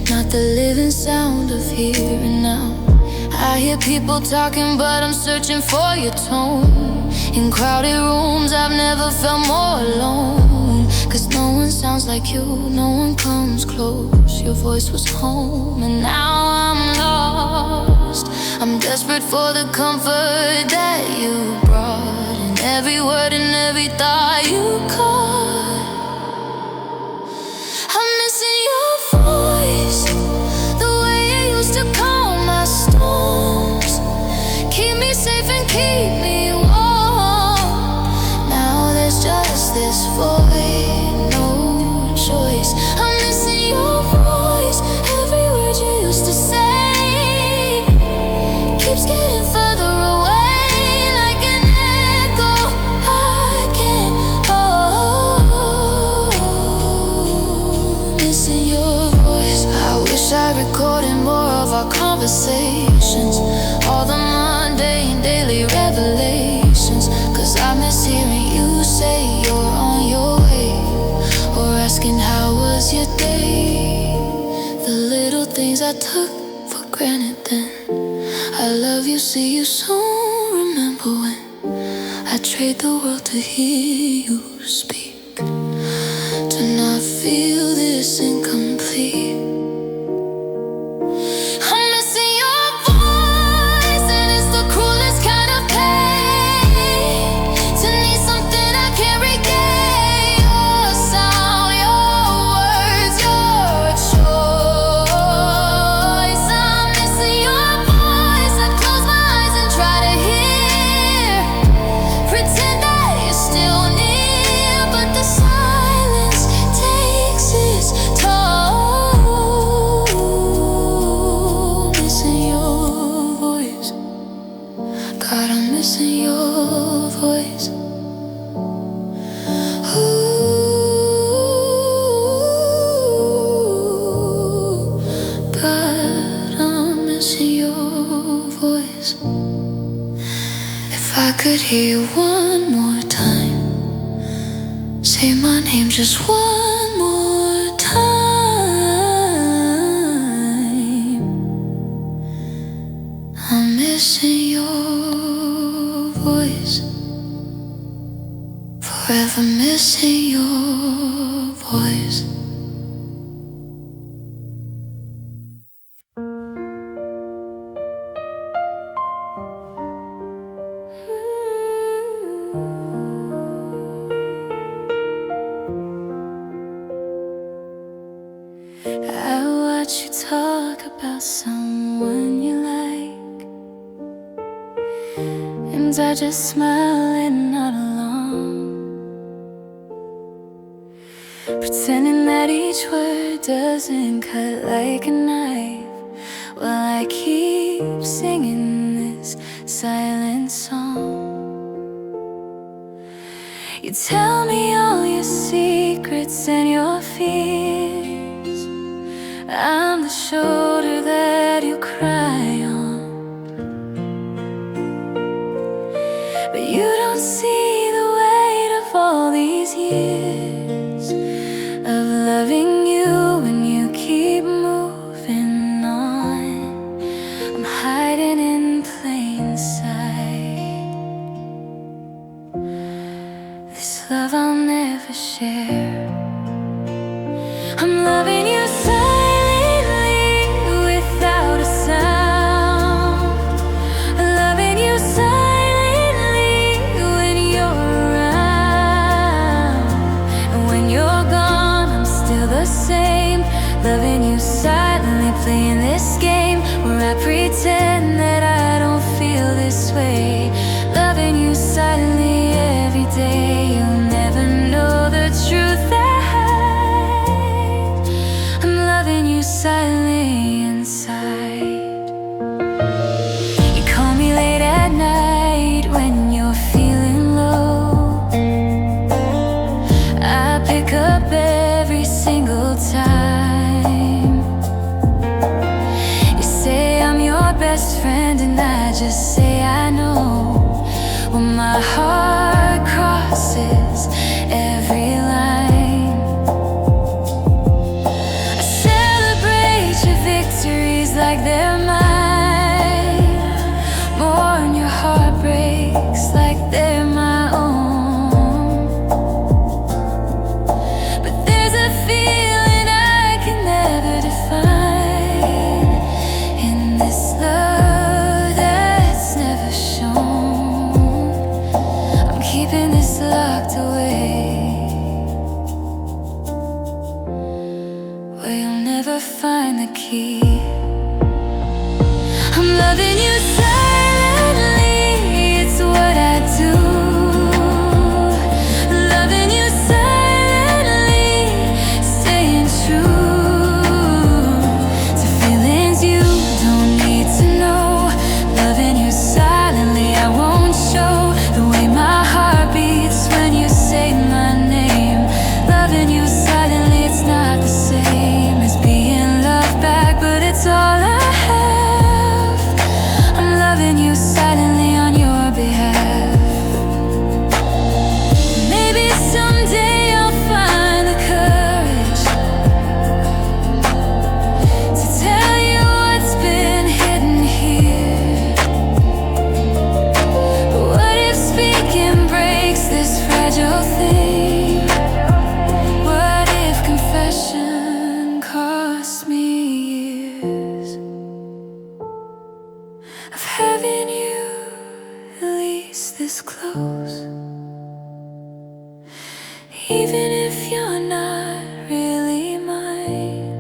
not the living sound of here and now. I hear people talking, but I'm searching for your tone. In crowded rooms, I've never felt more alone. 'Cause no one sounds like you, no one comes close. Your voice was home, and now I'm lost. I'm desperate for the comfort that you brought, and every word and every thought you caught. I'm missing your voice, the way you used to calm my storms, keep me safe and keep me warm. Now there's just this void, no choice. I'm missing your voice, every word you used to say keeps getting further away, like an echo I can't hold. Missing your voice. I wish I recorded more of our conversations, all the mundane daily revelations. 'Cause I miss hearing you say you're on your way, or asking how was your day. The little things I took for granted then. I love you, see you soon, remember when I trade the world to hear you speak, to not feel this incomplete. I'm missing your voice, and it's the cruelest kind of pain, to need something I can't regain. Your sound, your words, your choice. I'm missing your voice, I close my eyes and try to hear, pretend that you're still near, but the silence takes its toll. Missing your voice, God, I'm missing your voice. Ooh, God, I'm missing your voice. If I could hear you one more time, say my name just one more never missing your voice. I watch you talk about someone you like, and I just smile and nod along, pretending that each word doesn't cut like a knife, while I keep singing this silent song. You tell me all your secrets and your fears. I'm the shoulder that you cry on, but you don't see the weight of all these years of loving you, and you keep moving on. I'm hiding in plain sight, this love I'll never share. I'm loving you silently without a sound. I'm loving you silently when you're around, and when you're gone I'm still the same. Loving you silently, playing this game where I pretend that I don't feel this way. Loving you silently every day, you'll never know the truth I hide. I'm loving you silently inside. You call me late at night when you're feeling low. I pick up every single time. You say I'm your best friend, and I just say I know. Well, my heart crosses every line. I celebrate your victories like they're mine, mourn your heartbreaks like they're my own. But there's a feeling I can never define in this love that's never shown. I'm keeping this locked away, where you'll never find the key. I'm loving you silently, it's what I do. Loving you silently, staying true to feelings you don't need to know. Loving you silently, I won't show the way my heart beats when you say my name. Loving you silently, it's not the same as being loved back, but it's all I have. I'm loving you silently on your behalf. Maybe someday I'll find the courage to tell you what's been hidden here. But what if speaking breaks this fragile thing? What if confession cost me years of having you at least this close? Even if you're not really mine,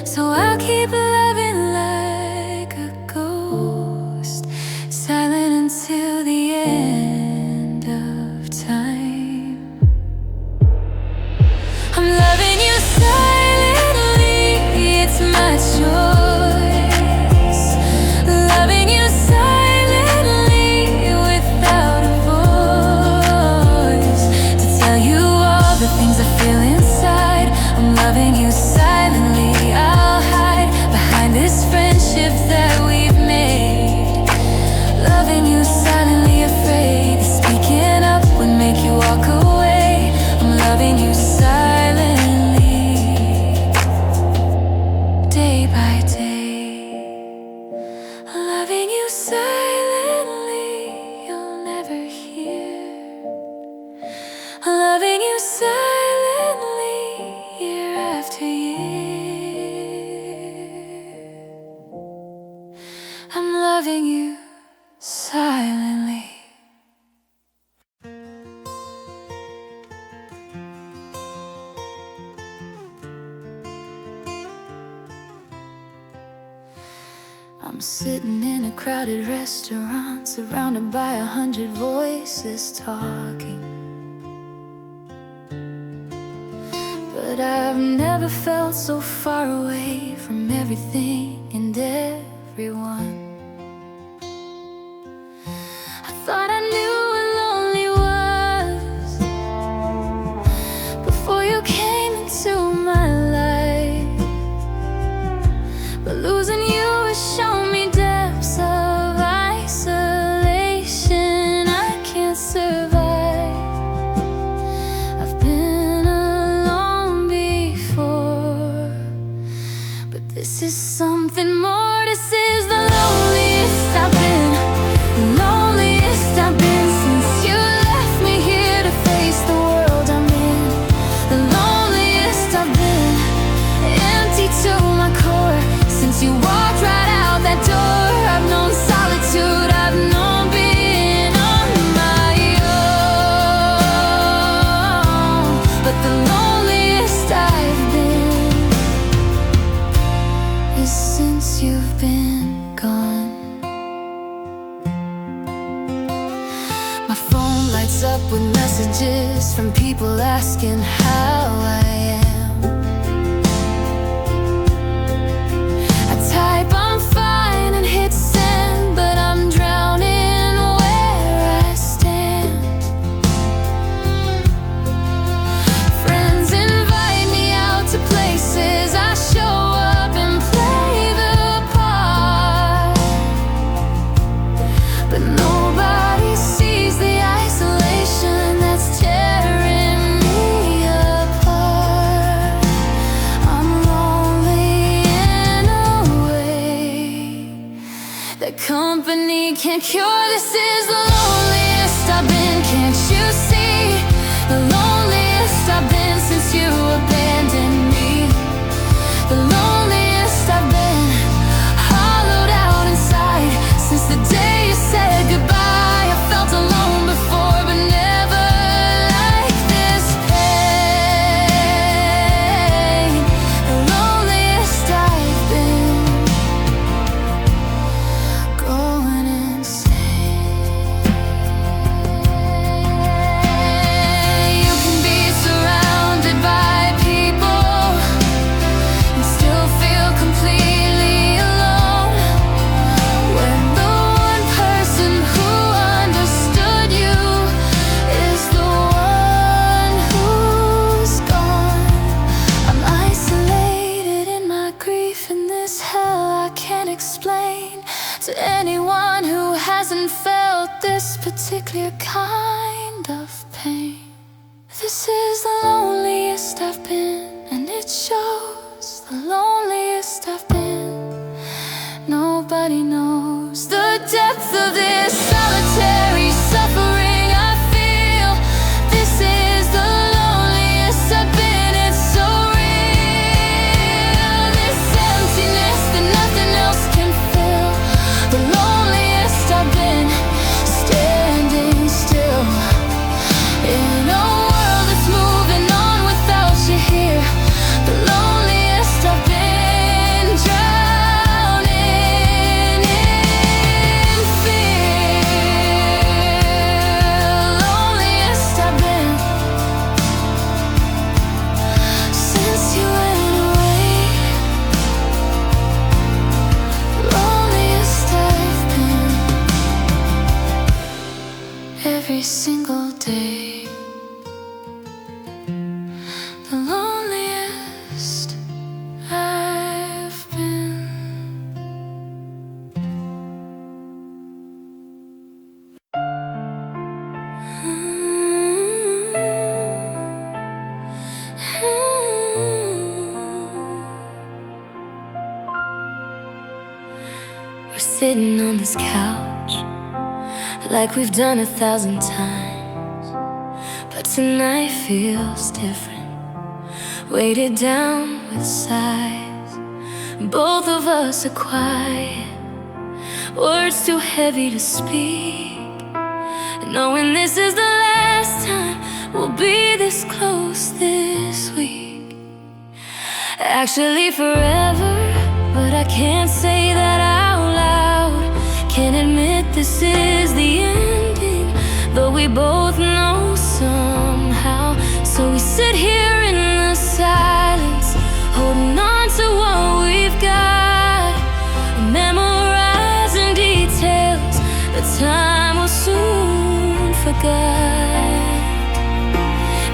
so I'll keep loving like a ghost, silent until the end of time. I'm loving you silently, it's my choice. Loving you silently without a voice, to tell you all the things I feel inside. I'm loving you silently, I'll hide behind this friendship that we've made. Loving you silently, afraid that speaking up would make you walk away. I'm loving you silently, day by day. Loving you silently, you'll never hear. I'm sitting in a crowded restaurant, surrounded by 100 voices talking. But I've never felt so far away from everything and everyone. I thought I knew what lonely was before you came into my life, but losing you has shown me depths of isolation I can't survive. I've been alone before, but this is something more. This is the loneliest I've been, the loneliest I've been since you left me here to face the world I'm in. The loneliest I've been, empty to my core since you walked right out that door. I've known solitude, I've known being on my own, but the loneliest I've been is since you've been gone. My phone lights up with messages from people asking how I am. I type I'm fine and hit send, but I'm drowning where I stand. Friends invite me out to places, I show up and play the part, but nobody sees the isolation that's tearing me apart. I'm lonely in a way that company can't cure. This is the loneliest I've been, can't you see? The loneliest I've been since you abandoned me. The loneliest I've been, hollowed out inside since the day you said goodbye. I felt alone before, but never like this pain. The loneliest I've been, going insane. You can be surrounded by people and still feel completely alone, when the one person who understood you is the one who's gone. I'm isolated in my grief in this hell I can't explain to anyone who hasn't felt this particular kind of pain. This is the loneliest I've been, and it shows. The loneliest I've been. Nobody knows the depth of this solitary suffering I feel. This is the loneliest I've been, it's so real. This emptiness that nothing else can fill. The loneliest I've been, standing still in a world that's moving on without you here. The loneliest I've been, drowning in fear. Loneliest I've been since you went away. Loneliest I've been, every single day. The loneliest I've been. We're sitting on this couch like we've done 1,000 times, but tonight feels different. Weighted down with sighs, both of us are quiet, words too heavy to speak, knowing this is the last time we'll be this close this week. Actually forever, but I can't say that out loud. this is the ending, though we both know somehow. So we sit here in the silence, holding on to what we've got, memorizing details that time will soon forget.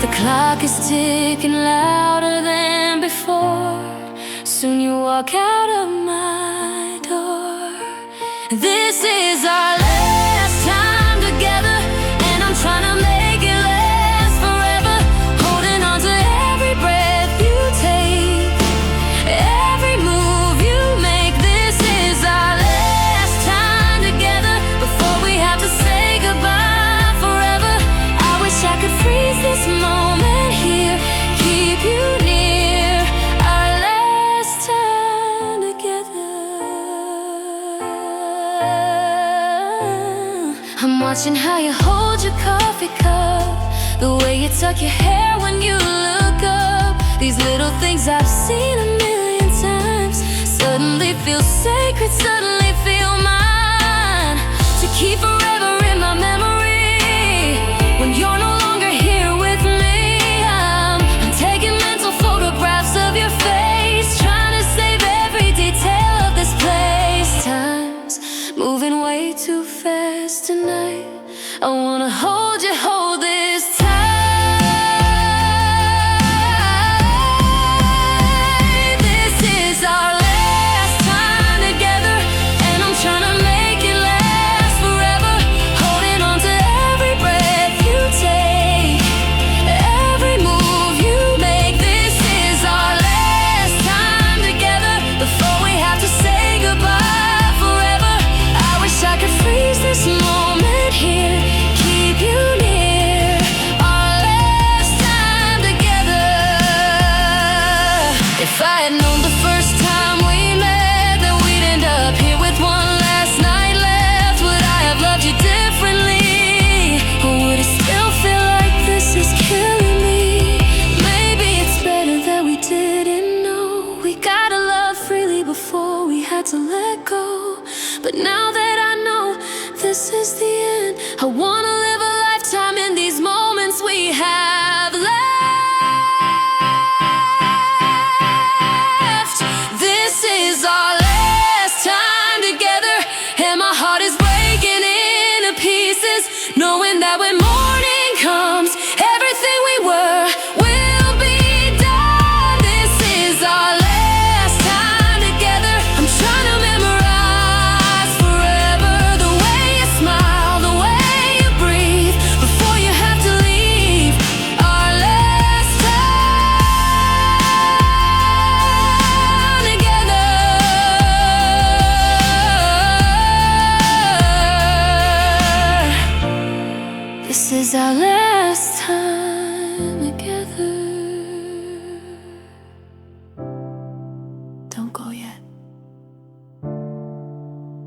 The clock is ticking louder than before. Soon you walk out of my door. This is our last time together, and I'm trying to make it last forever. Holding on to every breath you take, every move you make. This is our last time together before we have to say goodbye forever. I wish I could freeze this moment here, keep you near. Our last time together. I'm watching how you hold your coffee cup, the way you tuck your hair when you look up. These little things I've seen a million times suddenly feel sacred, suddenly feel mine, to keep forever in my memory. When you're no longer here with me, I'm taking mental photographs of your face, trying to save every detail of this place. Time's moving way too fast tonight. I wanna hold you, hold this tight. This is our last time together, and I'm trying to make it last forever. Holding on to every breath you take, every move you make. This is our last time together before we have to say goodbye forever. I wish I could freeze this moment here, keep you near. Our last time together. If I had known the first time we met that we'd end up here with one last night left, would I have loved you differently? Or would it still feel like this is killing me? Maybe it's better that we didn't know. We gotta love freely before we had to let go. But now that I know this is the end, I wanna live a lifetime in these moments we have left. This is our last time together, and my heart is breaking into pieces, knowing that when morning comes, everything we were will be done. This is our last time together. I'm trying to memorize forever the way you smile, the way you breathe before you have to leave. Our last time together. This is our last time together. Don't go yet.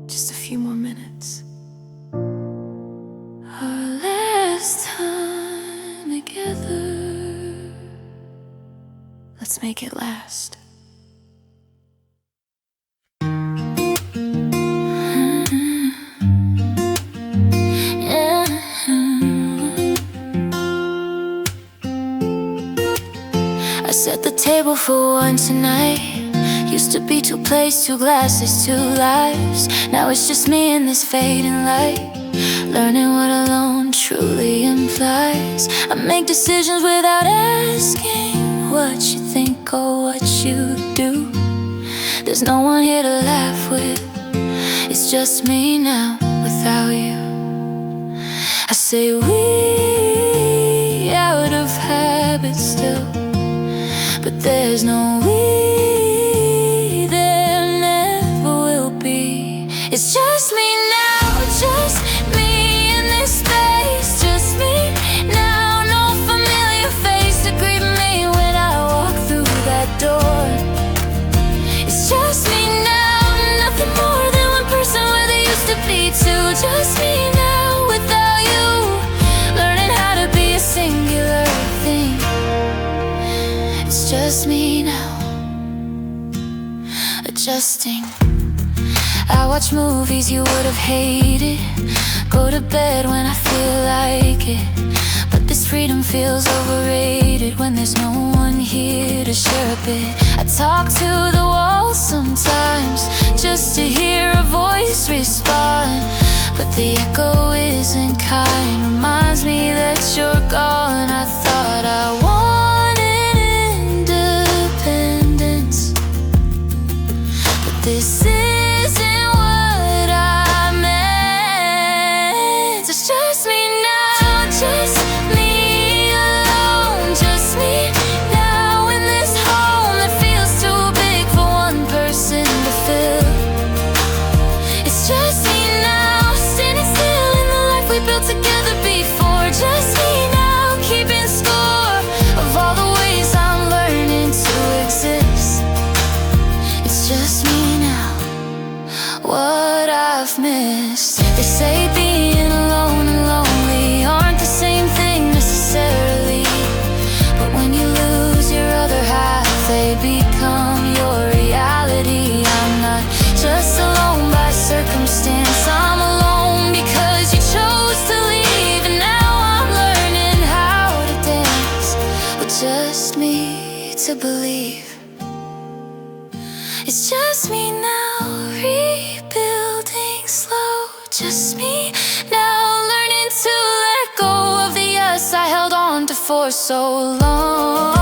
Just a few more minutes. Our last time together. Let's make it last. I set the table for one tonight. Used to be two plates, two glasses, two lives. Now it's just me and this fading light, learning what alone truly implies. I make decisions without asking what you think or what you do. There's no one here to laugh with. It's just me now without you. I say we out of habit still, but there's no we, there never will be. It's just me now, just me in this space, just me now. No familiar face to greet me when I walk through that door. It's just me now, nothing more than one person where there used to be two. Just me now without you, learning how to be a singular thing. It's just me now, adjusting. I watch movies you would have hated, go to bed when I feel like it. But this freedom feels overrated when there's no one here to share a bit. I talk to the walls sometimes just to hear a voice respond, but the echo isn't kind, reminds me that you're gone. I thought I wanted independence, but this isn't what I meant. It's just me now, just me alone, just me now in this home that feels too big for one person to fill. It's just me now, standing still in the life we built together before. Just me now, keeping score of all the ways I'm learning to exist. It's just me now, what I've missed. They say being alone and lonely aren't the same thing necessarily, but when you lose your other half, they become your reality. I'm not just alone by circumstance, I'm alone because you chose to leave. And now I'm learning how to dance with just me to believe. It's just me now, rebuilding slow. Just me now, learning to let go of the yes I held on to for so long.